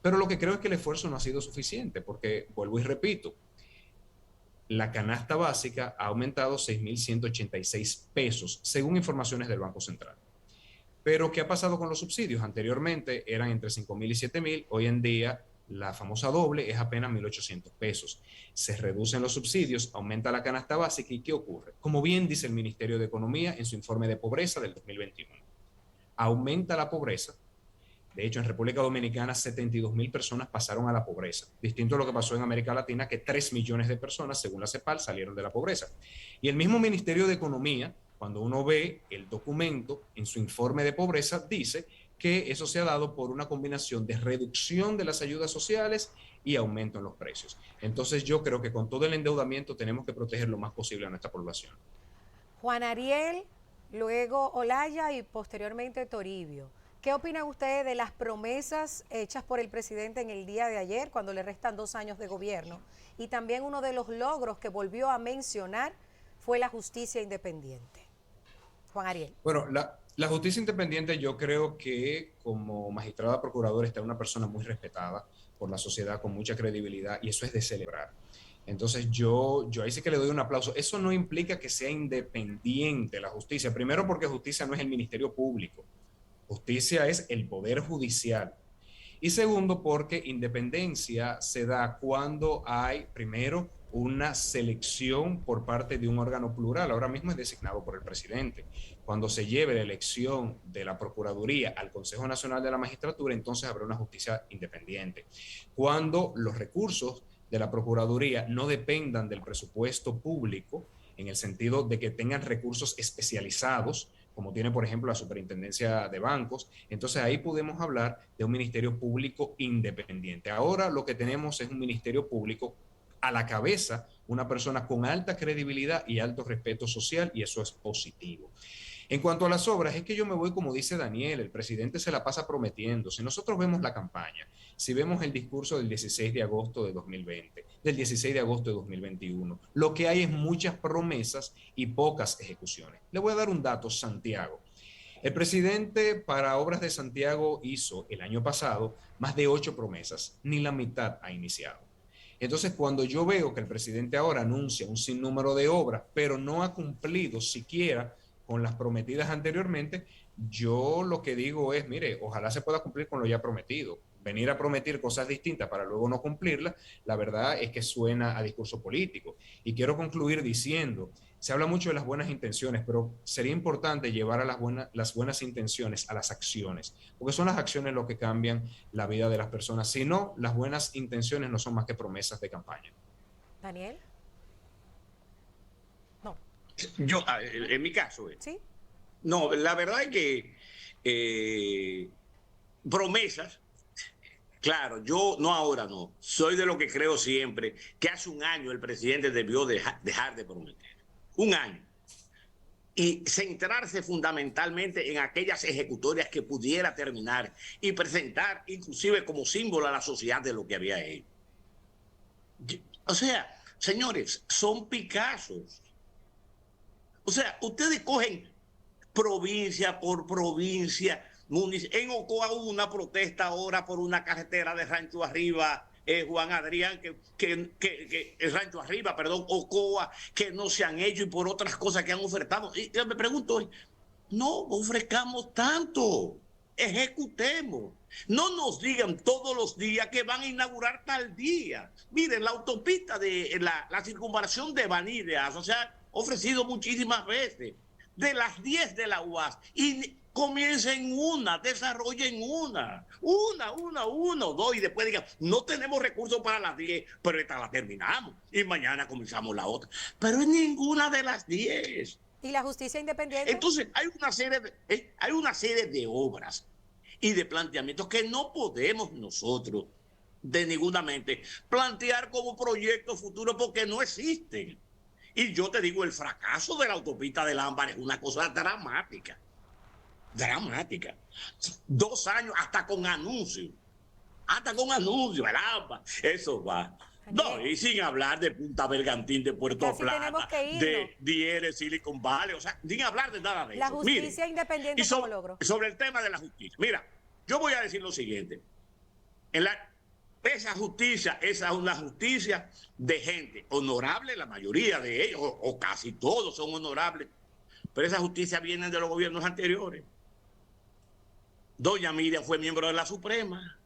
Pero lo que creo es que el esfuerzo no ha sido suficiente, porque, vuelvo y repito, la canasta básica ha aumentado 6.186 pesos, según informaciones del Banco Central. Pero, ¿qué ha pasado con los subsidios? Anteriormente eran entre 5.000 y 7.000, hoy en día La famosa doble es apenas 1.800 pesos. Se reducen los subsidios, aumenta la canasta básica y ¿qué ocurre? Como bien dice el Ministerio de Economía en su informe de pobreza del 2021, aumenta la pobreza. De hecho, en República Dominicana 72.000 personas pasaron a la pobreza. Distinto a lo que pasó en América Latina, que 3 millones de personas, según la CEPAL, salieron de la pobreza. Y el mismo Ministerio de Economía, cuando uno ve el documento en su informe de pobreza, dice que eso se ha dado por una combinación de reducción de las ayudas sociales y aumento en los precios. Entonces yo creo que con todo el endeudamiento tenemos que proteger lo más posible a nuestra población. Juan Ariel, luego Olaya y posteriormente Toribio. ¿Qué opinan ustedes de las promesas hechas por el presidente en el día de ayer, cuando le restan 2 años de gobierno? Y también uno de los logros que volvió a mencionar fue la justicia independiente. Juan Ariel. Bueno, la justicia independiente, yo creo que como magistrada procuradora está una persona muy respetada por la sociedad, con mucha credibilidad, y eso es de celebrar. Entonces yo ahí sí que le doy un aplauso. Eso no implica que sea independiente la justicia. Primero porque justicia no es el Ministerio Público. Justicia es el Poder Judicial. Y segundo, porque independencia se da cuando hay, primero, una selección por parte de un órgano plural. Ahora mismo es designado por el presidente. Cuando se lleve la elección de la Procuraduría al Consejo Nacional de la Magistratura, entonces habrá una justicia independiente. Cuando los recursos de la Procuraduría no dependan del presupuesto público, en el sentido de que tengan recursos especializados, como tiene, por ejemplo, la Superintendencia de Bancos, entonces ahí podemos hablar de un Ministerio Público independiente. Ahora lo que tenemos es un Ministerio Público a la cabeza, una persona con alta credibilidad y alto respeto social, y eso es positivo. En cuanto a las obras, es que yo me voy como dice Daniel, el presidente se la pasa prometiendo. Si nosotros vemos la campaña, si vemos el discurso del 16 de agosto de 2020, del 16 de agosto de 2021, lo que hay es muchas promesas y pocas ejecuciones. Le voy a dar un dato, Santiago. El presidente para Obras de Santiago hizo el año pasado más de 8 promesas, ni la mitad ha iniciado. Entonces, cuando yo veo que el presidente ahora anuncia un sinnúmero de obras, pero no ha cumplido siquiera con las prometidas anteriormente, yo lo que digo es, mire, ojalá se pueda cumplir con lo ya prometido. Venir a prometer cosas distintas para luego no cumplirlas, la verdad es que suena a discurso político. Y quiero concluir diciendo, se habla mucho de las buenas intenciones, pero sería importante llevar a las buenas intenciones a las acciones, porque son las acciones lo que cambian la vida de las personas. Si no, las buenas intenciones no son más que promesas de campaña. Daniel. Yo, en mi caso, ¿Sí? no, la verdad es que promesas, claro, yo no ahora no, soy de lo que creo siempre, que hace un año el presidente debió dejar de prometer, un año, y centrarse fundamentalmente en aquellas ejecutorias que pudiera terminar y presentar inclusive como símbolo a la sociedad de lo que había hecho. O sea, señores, son Picassos. O sea, ustedes cogen provincia por provincia. En Ocoa hubo una protesta ahora por una carretera de Rancho Arriba, Juan Adrián, que Rancho Arriba, perdón, Ocoa, que no se han hecho y por otras cosas que han ofertado. Y yo me pregunto, no ofrezcamos tanto, ejecutemos. No nos digan todos los días que van a inaugurar tal día. Miren, la autopista de la circunvalación de Banillas, o sea, ofrecido muchísimas veces, de las 10 de la UAS, y comiencen una, desarrollen una, dos, y después digan, no tenemos recursos para las 10, pero esta la terminamos, y mañana comenzamos la otra, pero en ninguna de las 10. ¿Y la justicia independiente? Entonces, hay una serie de obras y de planteamientos que no podemos nosotros, de ninguna mente, plantear como proyectos futuros porque no existen. Y yo te digo, el fracaso de la autopista del Ámbar es una cosa dramática. Dramática. 2 años hasta con anuncios. El Ámbar. Eso va. No, y sin hablar de Punta Bergantín, de Puerto Plata, de Dieres, Silicon Valley, o sea, sin hablar de nada de eso. La justicia independiente como logro. Sobre el tema de la justicia. Mira, yo voy a decir lo siguiente. Esa justicia, esa es una justicia de gente honorable, la mayoría de ellos, o casi todos son honorables, pero esa justicia viene de los gobiernos anteriores. Doña Miriam fue miembro de la Suprema.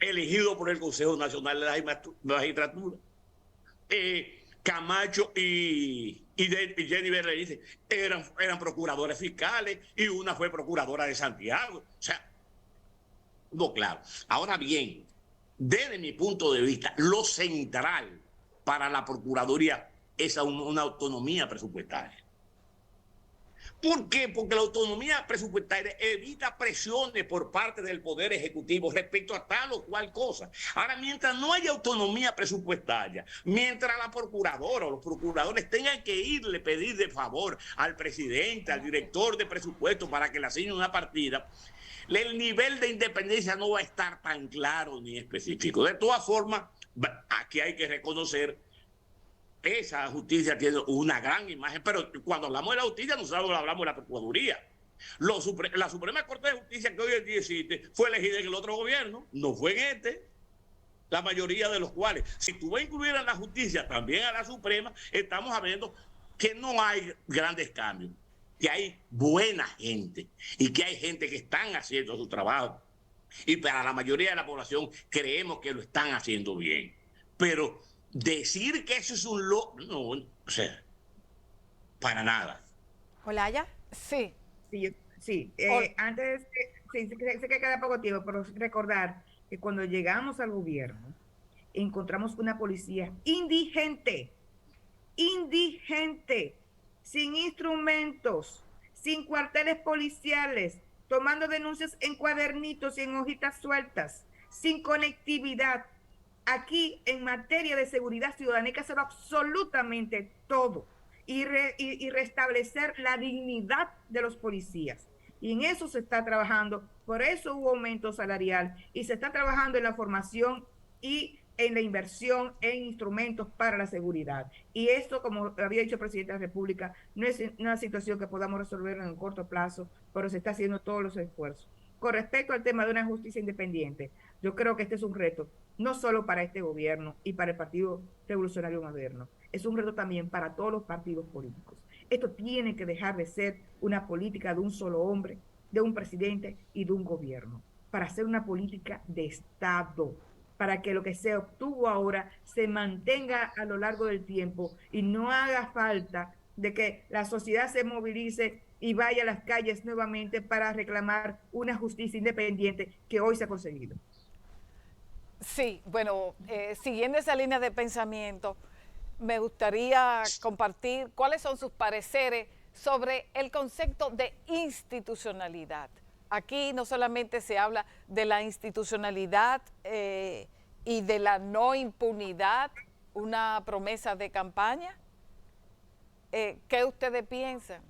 elegido por el Consejo Nacional de la Magistratura. Camacho y Jenny Berenice eran procuradores fiscales y una fue procuradora de Santiago. O sea, no, claro. Ahora bien, desde mi punto de vista, lo central para la Procuraduría es una autonomía presupuestaria. ¿Por qué? Porque la autonomía presupuestaria evita presiones por parte del Poder Ejecutivo respecto a tal o cual cosa. Ahora, mientras no haya autonomía presupuestaria, mientras la procuradora o los procuradores tengan que irle pedir de favor al presidente, al director de presupuesto para que le asigne una partida, el nivel de independencia no va a estar tan claro ni específico. De todas formas, aquí hay que reconocer esa justicia tiene una gran imagen, pero cuando hablamos de la justicia no solo hablamos de la Procuraduría. La Suprema Corte de Justicia que hoy en día existe fue elegida en el otro gobierno, no fue en este. La mayoría de los cuales, si tú vas a incluir a la justicia también a la Suprema, estamos viendo que no hay grandes cambios, que hay buena gente y que hay gente que están haciendo su trabajo. Y para la mayoría de la población creemos que lo están haciendo bien. Pero decir que eso es un no, o sea, para nada. ¿Olaya? Sí. Sí. Antes, sí, sé que queda poco tiempo, pero recordar que cuando llegamos al gobierno, encontramos una policía indigente, sin instrumentos, sin cuarteles policiales, tomando denuncias en cuadernitos y en hojitas sueltas, sin conectividad. Aquí, en materia de seguridad ciudadana, hay que hacer absolutamente todo y restablecer la dignidad de los policías. Y en eso se está trabajando, por eso hubo aumento salarial y se está trabajando en la formación y en la inversión en instrumentos para la seguridad. Y esto, como había dicho el presidente de la República, no es una situación que podamos resolver en el corto plazo, pero se está haciendo todos los esfuerzos. Con respecto al tema de una justicia independiente, yo creo que este es un reto, no solo para este gobierno y para el Partido Revolucionario Moderno, es un reto también para todos los partidos políticos. Esto tiene que dejar de ser una política de un solo hombre, de un presidente y de un gobierno, para hacer una política de Estado, para que lo que se obtuvo ahora se mantenga a lo largo del tiempo y no haga falta de que la sociedad se movilice y vaya a las calles nuevamente para reclamar una justicia independiente que hoy se ha conseguido. Sí, bueno, siguiendo esa línea de pensamiento, me gustaría compartir cuáles son sus pareceres sobre el concepto de institucionalidad. Aquí no solamente se habla de la institucionalidad y de la no impunidad, una promesa de campaña. ¿Qué ustedes piensan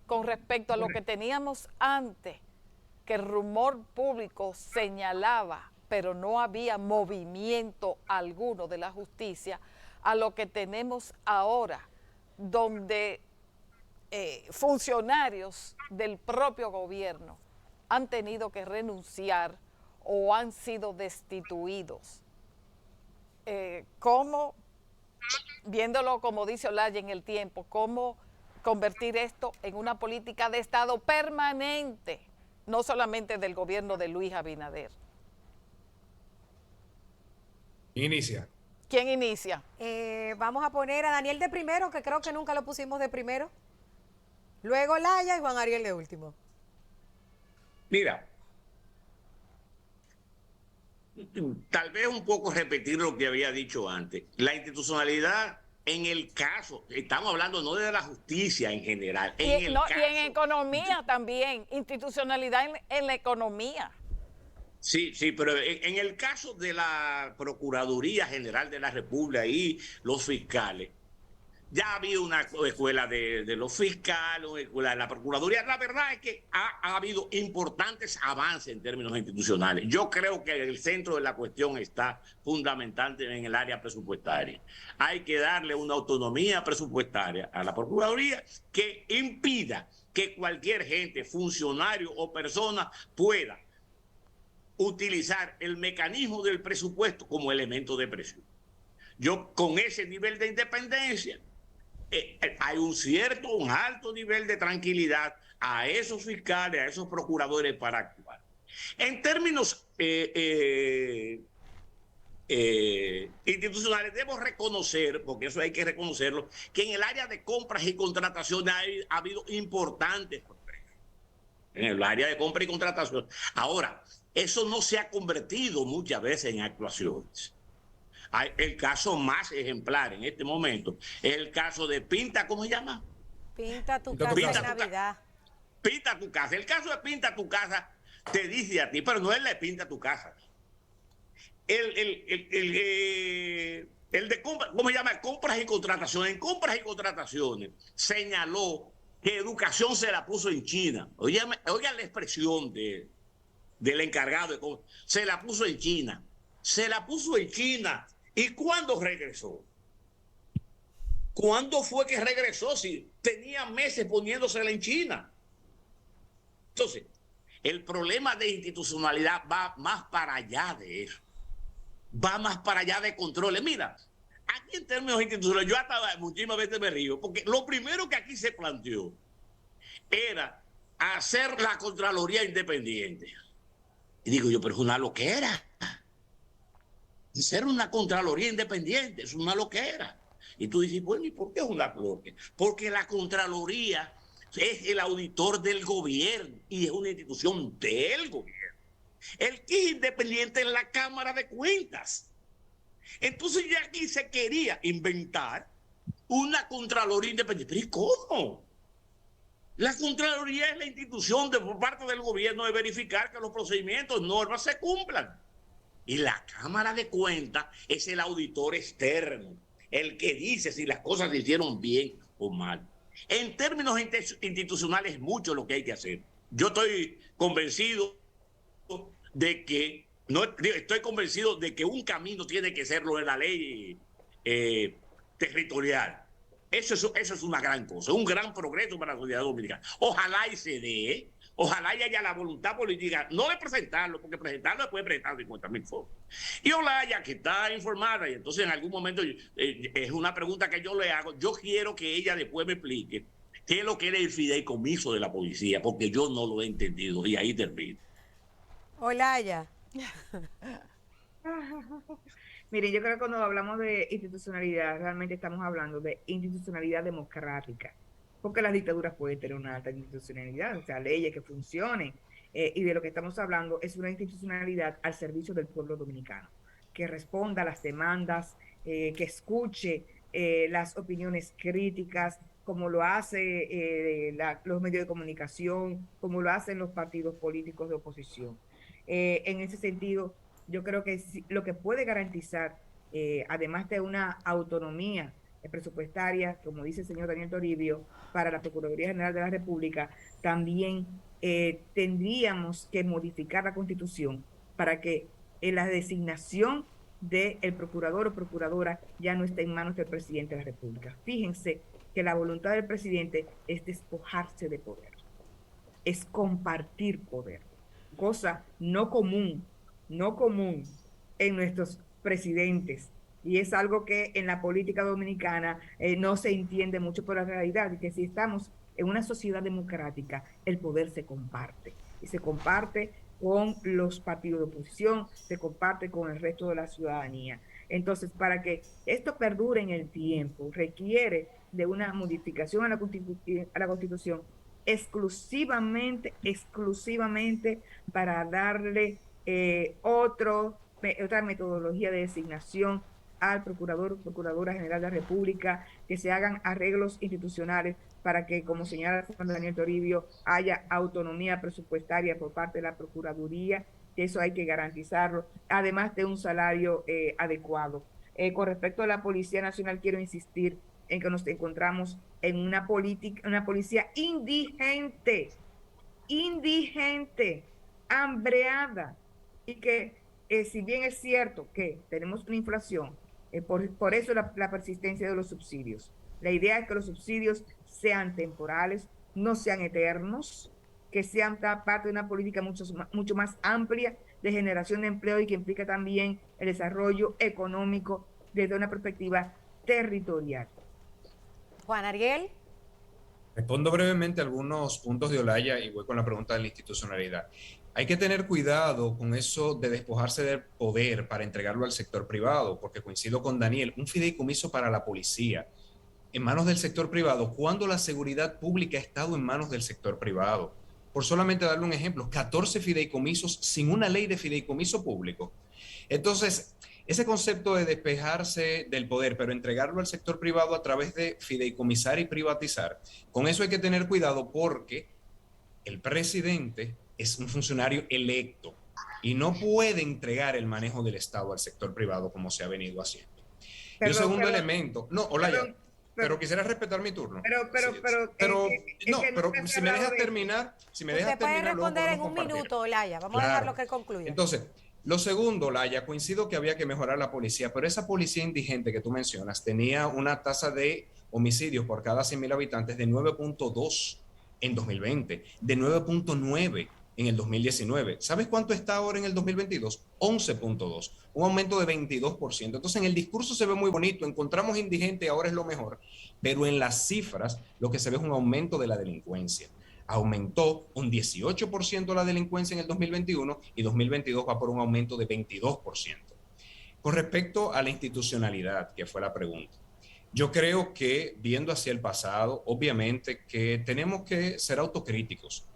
con respecto a lo que teníamos antes, que el rumor público señalaba, pero no había movimiento alguno de la justicia, a lo que tenemos ahora, donde funcionarios del propio gobierno han tenido que renunciar o han sido destituidos? ¿Cómo, viéndolo como dice Olaya en el tiempo, cómo convertir esto en una política de Estado permanente, no solamente del gobierno de Luis Abinader? Inicia. ¿Quién inicia? Vamos a poner a Daniel de primero, que creo que nunca lo pusimos de primero. Luego Olaya y Juan Ariel de último. Mira, tal vez un poco repetir lo que había dicho antes. La institucionalidad, en el caso, estamos hablando no de la justicia en general. Y en economía también, institucionalidad en la economía. Sí, pero en el caso de la Procuraduría General de la República y los fiscales, ya había una escuela de los fiscales, una escuela de la Procuraduría. La verdad es que ha habido importantes avances en términos institucionales. Yo creo que el centro de la cuestión está fundamentalmente en el área presupuestaria. Hay que darle una autonomía presupuestaria a la Procuraduría que impida que cualquier gente, funcionario o persona pueda utilizar el mecanismo del presupuesto como elemento de presión. Yo, con ese nivel de independencia, hay un alto nivel de tranquilidad a esos fiscales, a esos procuradores para actuar. En términos institucionales, debo reconocer, porque eso hay que reconocerlo, que en el área de compras y contrataciones ha habido importantes progresos. En el área de compra y contratación. Ahora, eso no se ha convertido muchas veces en actuaciones. El caso más ejemplar en este momento es el caso de Pinta, ¿cómo se llama? Pinta tu Pinta tu casa casa. en Navidad. Pinta tu casa. El caso de Pinta tu casa te dice a ti, pero no es la de Pinta tu casa. El de compra, ¿cómo se llama? Compras y contrataciones. En compras y contrataciones señaló que educación se la puso en China. Oigan la expresión del encargado de compras. Se la puso en China. Se la puso en China. ¿Y cuándo regresó? ¿Cuándo fue que regresó? Si tenía meses poniéndosela en China. Entonces, el problema de institucionalidad va más para allá de eso. Va más para allá de controles. Mira, aquí en términos institucionales, yo hasta muchísimas veces me río, porque lo primero que aquí se planteó era hacer la Contraloría independiente. Y digo yo, pero es una loquera. Ser una Contraloría independiente es una loquera. Y tú dices, bueno, ¿y por qué es una loquera? Porque la Contraloría es el auditor del gobierno y es una institución del gobierno. El que es independiente es la Cámara de Cuentas. Entonces ya aquí se quería inventar una Contraloría independiente. ¿Pero y cómo? La Contraloría es la institución por parte del gobierno de verificar que los procedimientos, normas se cumplan. Y la Cámara de Cuentas es el auditor externo, el que dice si las cosas se hicieron bien o mal. En términos institucionales es mucho lo que hay que hacer. Yo estoy convencido de que estoy convencido de que un camino tiene que ser lo de la ley territorial. Eso es una gran cosa, un gran progreso para la sociedad dominicana. Ojalá y se dé, ojalá y haya la voluntad política, no de presentarlo, porque presentarlo después de presentar 50.000 fotos. Y Olaya, que está informada, y entonces en algún momento es una pregunta que yo le hago, yo quiero que ella después me explique qué es lo que era el fideicomiso de la policía, porque yo no lo he entendido, y ahí termino. Olaya. Mire, yo creo que cuando hablamos de institucionalidad, realmente estamos hablando de institucionalidad democrática, porque las dictaduras pueden tener una alta institucionalidad, o sea, leyes que funcionen, y de lo que estamos hablando es una institucionalidad al servicio del pueblo dominicano, que responda a las demandas, que escuche las opiniones críticas, como lo hace los medios de comunicación, como lo hacen los partidos políticos de oposición. En ese sentido, yo creo que lo que puede garantizar, además de una autonomía presupuestaria, como dice el señor Daniel Toribio, para la Procuraduría General de la República, también tendríamos que modificar la Constitución para que la designación del procurador o procuradora ya no esté en manos del presidente de la República. Fíjense que la voluntad del presidente es despojarse de poder, es compartir poder, cosa no común en nuestros presidentes. Y es algo que en la política dominicana no se entiende mucho, por la realidad de que si estamos en una sociedad democrática, el poder se comparte. Y se comparte con los partidos de oposición, se comparte con el resto de la ciudadanía. Entonces, para que esto perdure en el tiempo, requiere de una modificación a la Constitución exclusivamente para darle otra metodología de designación al procurador o procuradora general de la República, que se hagan arreglos institucionales para que, como señala Daniel Toribio, haya autonomía presupuestaria por parte de la Procuraduría, que eso hay que garantizarlo, además de un salario adecuado. Con respecto a la Policía Nacional, quiero insistir en que nos encontramos en una policía indigente, hambreada, y que si bien es cierto que tenemos una inflación, por eso la persistencia de los subsidios. La idea es que los subsidios sean temporales, no sean eternos, que sean parte de una política mucho más amplia de generación de empleo y que implica también el desarrollo económico desde una perspectiva territorial. Juan Ariel. Respondo brevemente a algunos puntos de Olaya y voy con la pregunta de la institucionalidad. Hay que tener cuidado con eso de despojarse del poder para entregarlo al sector privado, porque coincido con Daniel, un fideicomiso para la policía en manos del sector privado, cuando la seguridad pública ha estado en manos del sector privado. Por solamente darle un ejemplo, 14 fideicomisos sin una ley de fideicomiso público. Entonces, ese concepto de despejarse del poder, pero entregarlo al sector privado a través de fideicomisar y privatizar, con eso hay que tener cuidado porque el presidente es un funcionario electo y no puede entregar el manejo del Estado al sector privado como se ha venido haciendo. Y el segundo elemento, no, Olaya, pero quisiera respetar mi turno. Pero si me dejas terminar, Usted puede responder en un minuto, Olaya. Vamos a dejarlo que concluya. Entonces, lo segundo, Olaya, coincido que había que mejorar la policía, pero esa policía indigente que tú mencionas tenía una tasa de homicidios por cada 100.000 habitantes de 9.2 en 2020, de 9.9 en el 2019. ¿Sabes cuánto está ahora en el 2022? 11.2, un aumento de 22%. Entonces, en el discurso se ve muy bonito, encontramos indigente, ahora es lo mejor, pero en las cifras lo que se ve es un aumento de la delincuencia. Aumentó un 18% la delincuencia en el 2021 y 2022 va por un aumento de 22%. Con respecto a la institucionalidad, que fue la pregunta, yo creo que viendo hacia el pasado, obviamente que tenemos que ser autocríticos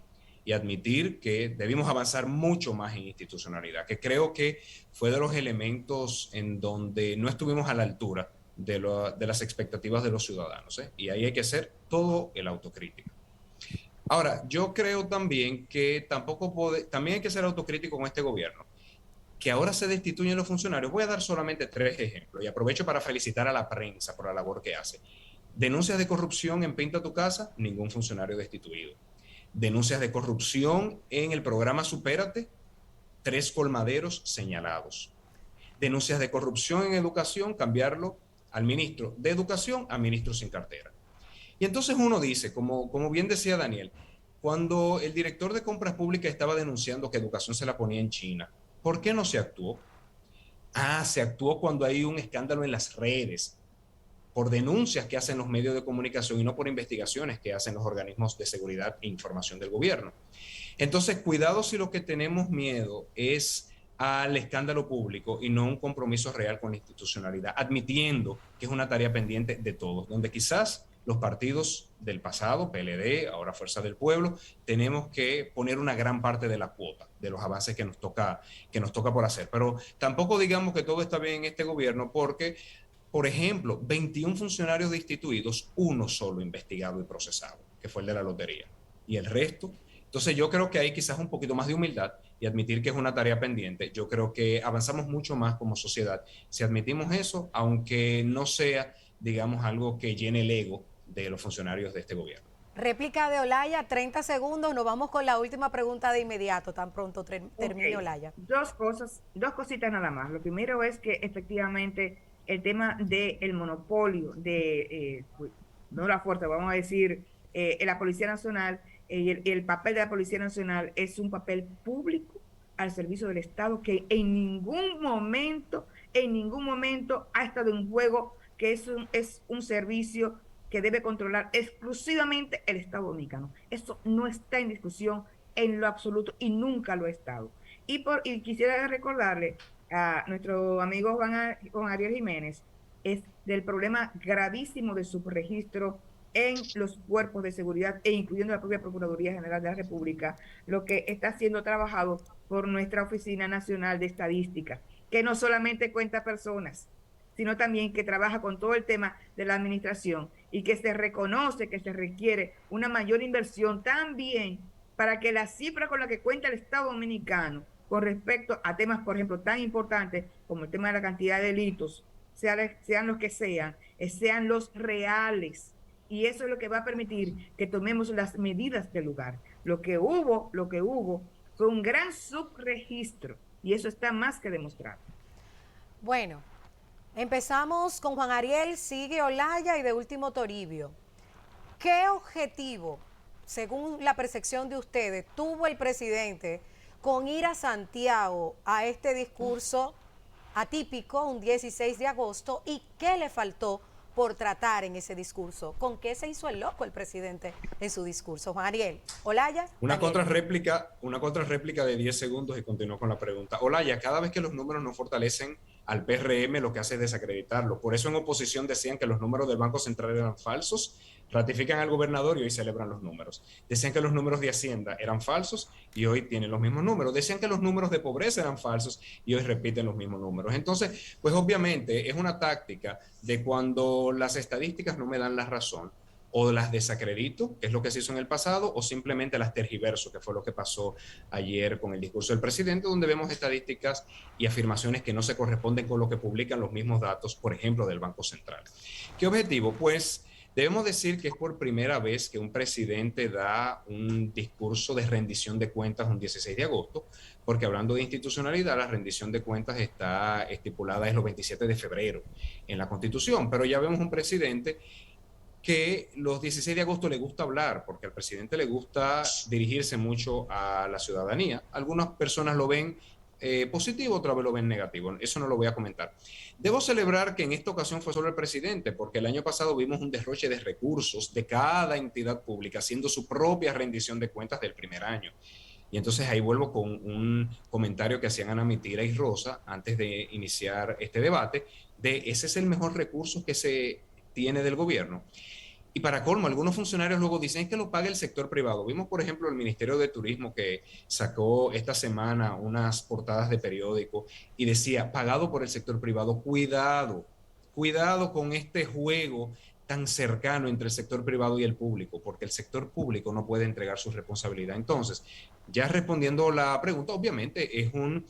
y admitir que debimos avanzar mucho más en institucionalidad, que creo que fue de los elementos en donde no estuvimos a la altura de las expectativas de los ciudadanos, ¿eh? Y ahí hay que hacer todo el autocrítico. Ahora, yo creo también que también hay que ser autocrítico con este gobierno, que ahora se destituyen los funcionarios. Voy a dar solamente 3 ejemplos y aprovecho para felicitar a la prensa por la labor que hace. Denuncias de corrupción en Pinta tu Casa, ningún funcionario destituido. Denuncias de corrupción en el programa Supérate, 3 colmaderos señalados. Denuncias de corrupción en educación, cambiarlo al ministro de Educación a ministro sin cartera. Y entonces uno dice, como bien decía Daniel, cuando el director de compras públicas estaba denunciando que educación se la ponía en China, ¿por qué no se actuó? Se actuó cuando hay un escándalo en las redes, por denuncias que hacen los medios de comunicación y no por investigaciones que hacen los organismos de seguridad e información del gobierno. Entonces, cuidado si lo que tenemos miedo es al escándalo público y no un compromiso real con la institucionalidad, admitiendo que es una tarea pendiente de todos, donde quizás los partidos del pasado, PLD, ahora Fuerza del Pueblo, tenemos que poner una gran parte de la cuota de los avances que nos toca por hacer. Pero tampoco digamos que todo está bien en este gobierno porque, por ejemplo, 21 funcionarios destituidos, uno solo investigado y procesado, que fue el de la lotería. Y el resto. Entonces yo creo que hay quizás un poquito más de humildad y admitir que es una tarea pendiente. Yo creo que avanzamos mucho más como sociedad si admitimos eso, aunque no sea, digamos, algo que llene el ego de los funcionarios de este gobierno. Réplica de Olaya, 30 segundos, nos vamos con la última pregunta de inmediato, tan pronto termine Olaya. Dos cositas nada más. Lo primero es que efectivamente el tema del monopolio de, no la fuerza, vamos a decir, la Policía Nacional, el papel de la Policía Nacional es un papel público al servicio del Estado que en ningún momento ha estado en juego, que es un servicio que debe controlar exclusivamente el Estado dominicano. Eso no está en discusión en lo absoluto y nunca lo ha estado. Y quisiera recordarle a nuestro amigo Juan Ariel Jiménez es del problema gravísimo de subregistro en los cuerpos de seguridad e incluyendo la propia Procuraduría General de la República, lo que está siendo trabajado por nuestra Oficina Nacional de Estadística, que no solamente cuenta personas, sino también que trabaja con todo el tema de la administración y que se reconoce que se requiere una mayor inversión también para que la cifra con la que cuenta el Estado Dominicano con respecto a temas, por ejemplo, tan importantes como el tema de la cantidad de delitos, sean los que sean los reales. Y eso es lo que va a permitir que tomemos las medidas del lugar. Lo que hubo fue un gran subregistro y eso está más que demostrado. Bueno, empezamos con Juan Ariel, sigue Olaya y de último Toribio. ¿Qué objetivo, según la percepción de ustedes, tuvo el presidente con ir a Santiago a este discurso atípico, un 16 de agosto, y qué le faltó por tratar en ese discurso. ¿Con qué se hizo el loco el presidente en su discurso? Juan Ariel. Olaya. Una contrarréplica de 10 segundos y continuó con la pregunta. Olaya, cada vez que los números no fortalecen al PRM, lo que hace es desacreditarlo. Por eso en oposición decían que los números del Banco Central eran falsos, ratifican al gobernador y hoy celebran los números. Decían que los números de Hacienda eran falsos y hoy tienen los mismos números. Decían que los números de pobreza eran falsos y hoy repiten los mismos números. Entonces, pues obviamente es una táctica de cuando las estadísticas no me dan la razón, o las desacredito, que es lo que se hizo en el pasado, o simplemente las tergiverso, que fue lo que pasó ayer con el discurso del presidente, donde vemos estadísticas y afirmaciones que no se corresponden con lo que publican los mismos datos, por ejemplo, del Banco Central. ¿Qué objetivo? Pues debemos decir que es por primera vez que un presidente da un discurso de rendición de cuentas un 16 de agosto, porque hablando de institucionalidad, la rendición de cuentas está estipulada es los 27 de febrero en la Constitución, pero ya vemos un presidente que los 16 de agosto le gusta hablar, porque al presidente le gusta dirigirse mucho a la ciudadanía. Algunas personas lo ven positivo, otras vez lo ven negativo. Eso no lo voy a comentar. Debo celebrar que en esta ocasión fue solo el presidente, porque el año pasado vimos un derroche de recursos de cada entidad pública haciendo su propia rendición de cuentas del primer año. Y entonces ahí vuelvo con un comentario que hacían Ana Mitila y Rosa antes de iniciar este debate, de ese es el mejor recurso que se tiene del gobierno. Y para colmo, algunos funcionarios luego dicen que lo paga el sector privado. Vimos, por ejemplo, el Ministerio de Turismo que sacó esta semana unas portadas de periódico y decía, pagado por el sector privado. Cuidado, cuidado con este juego tan cercano entre el sector privado y el público, porque el sector público no puede entregar su responsabilidad. Entonces, ya respondiendo la pregunta, obviamente es un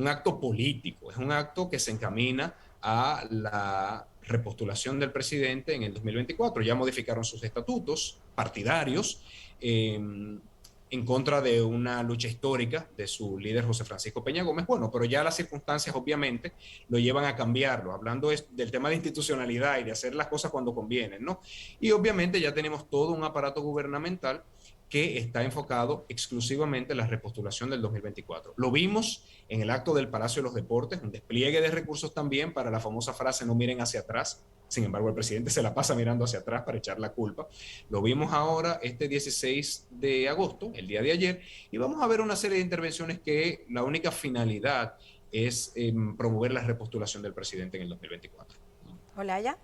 acto político, es un acto que se encamina a la repostulación del presidente en el 2024. Ya modificaron sus estatutos partidarios en contra de una lucha histórica de su líder José Francisco Peña Gómez. Bueno, pero ya las circunstancias obviamente lo llevan a cambiarlo, hablando del tema de institucionalidad y de hacer las cosas cuando convienen, ¿no? Y obviamente ya tenemos todo un aparato gubernamental que está enfocado exclusivamente en la repostulación del 2024. Lo vimos en el acto del Palacio de los Deportes, un despliegue de recursos también para la famosa frase no miren hacia atrás. Sin embargo, el presidente se la pasa mirando hacia atrás para echar la culpa. Lo vimos ahora este 16 de agosto, el día de ayer, y vamos a ver una serie de intervenciones que la única finalidad es promover la repostulación del presidente en el 2024. Olaya.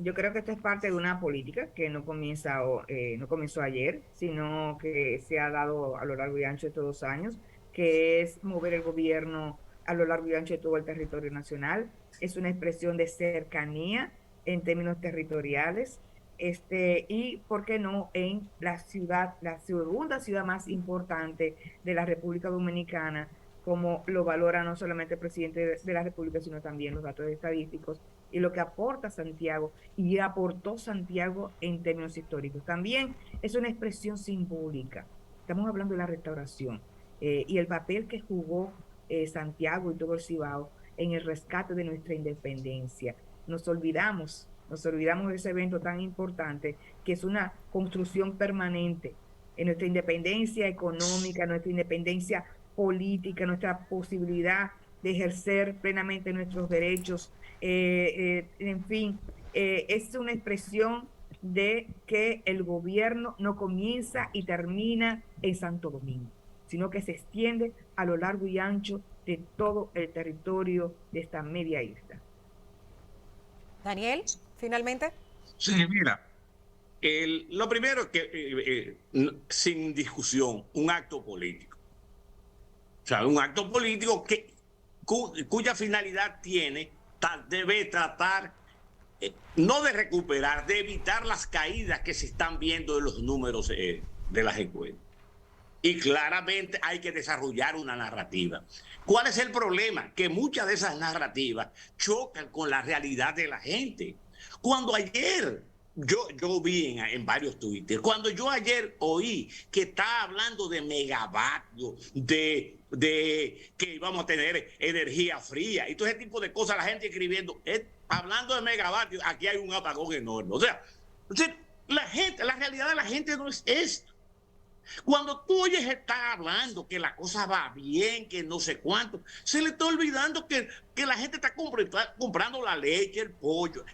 Yo creo que esto es parte de una política que no comenzó ayer, sino que se ha dado a lo largo y ancho de todos los años, que es mover el gobierno a lo largo y ancho de todo el territorio nacional. Es una expresión de cercanía en términos territoriales, y por qué no en la segunda ciudad más importante de la República Dominicana, como lo valora no solamente el presidente de la República, sino también los datos estadísticos y lo que aporta Santiago y aportó Santiago en términos históricos. También es una expresión simbólica. Estamos hablando de la restauración y el papel que jugó Santiago y todo el Cibao en el rescate de nuestra independencia. Nos olvidamos de ese evento tan importante que es una construcción permanente en nuestra independencia económica, nuestra independencia política, nuestra posibilidad de ejercer plenamente nuestros derechos. En fin, es una expresión de que el gobierno no comienza y termina en Santo Domingo, sino que se extiende a lo largo y ancho de todo el territorio de esta media isla. Daniel, finalmente. Sí, mira, lo primero que, sin discusión, un acto político. O sea, un acto político cuya finalidad debe tratar, no de recuperar, de evitar las caídas que se están viendo en los números de las encuestas. Y claramente hay que desarrollar una narrativa. ¿Cuál es el problema? Que muchas de esas narrativas chocan con la realidad de la gente. Cuando ayer, yo vi en varios Twitter, cuando yo ayer oí que estaba hablando de megavatios, de que íbamos a tener energía fría y todo ese tipo de cosas, la gente escribiendo, hablando de megavatios, aquí hay un apagón enorme. O sea, la realidad de la gente no es esto. Cuando tú oyes estar hablando que la cosa va bien, que no sé cuánto, se le está olvidando que la gente está comprando la leche, el pollo,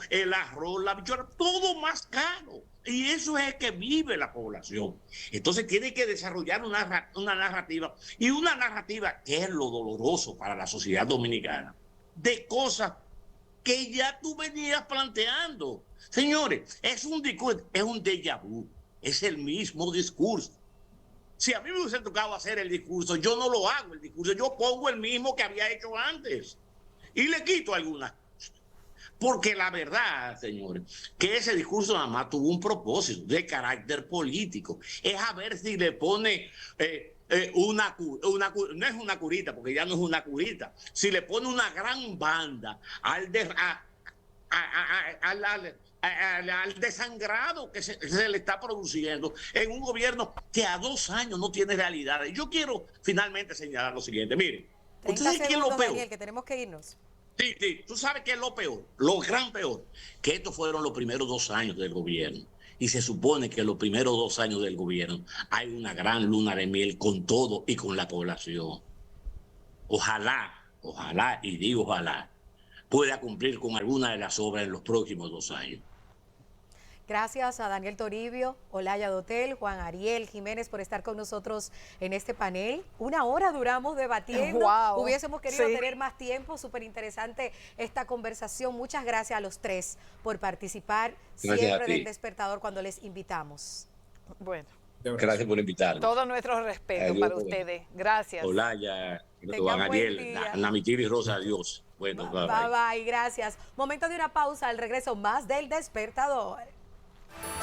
el arroz, la bichuela, todo más caro. Y eso es que vive la población. Entonces tiene que desarrollar una narrativa, y una narrativa que es lo doloroso para la sociedad dominicana, de cosas que ya tú venías planteando. Señores, es un discurso, es un déjà vu. Es el mismo discurso. Si a mí me hubiese tocado hacer el discurso, yo no lo hago el discurso, yo pongo el mismo que había hecho antes y le quito algunas cosas. Porque la verdad, señores, que ese discurso nada más tuvo un propósito de carácter político. Es a ver si le pone no es una curita, porque ya no es una curita, si le pone una gran banda al desangrado que se le está produciendo en un gobierno que a 2 años no tiene realidades. Yo quiero finalmente señalar lo siguiente. Miren, 30 ¿ustedes qué es lo segundos, peor? Daniel, que tenemos que irnos. Sí, sí, tú sabes qué es lo peor, lo gran peor, que estos fueron los primeros 2 años del gobierno. Y se supone que en los primeros 2 años del gobierno hay una gran luna de miel con todo y con la población. Ojalá, y digo ojalá, pueda cumplir con alguna de las obras en los próximos 2 años. Gracias a Daniel Toribio, Olaya Dotel, Juan Ariel Jiménez por estar con nosotros en este panel. 1 hora duramos debatiendo. Wow, Hubiésemos querido sí. tener más tiempo. Súper interesante esta conversación. Muchas gracias a los 3 por participar siempre del Despertador cuando les invitamos. Bueno, Gracias por invitarnos. todo nuestro respeto para ustedes. Gracias. Olaya, Tengan Juan buen Ariel, día. Namitil y Rosa, adiós. Bueno, Bye bye, gracias. Momento de una pausa, al regreso más del Despertador.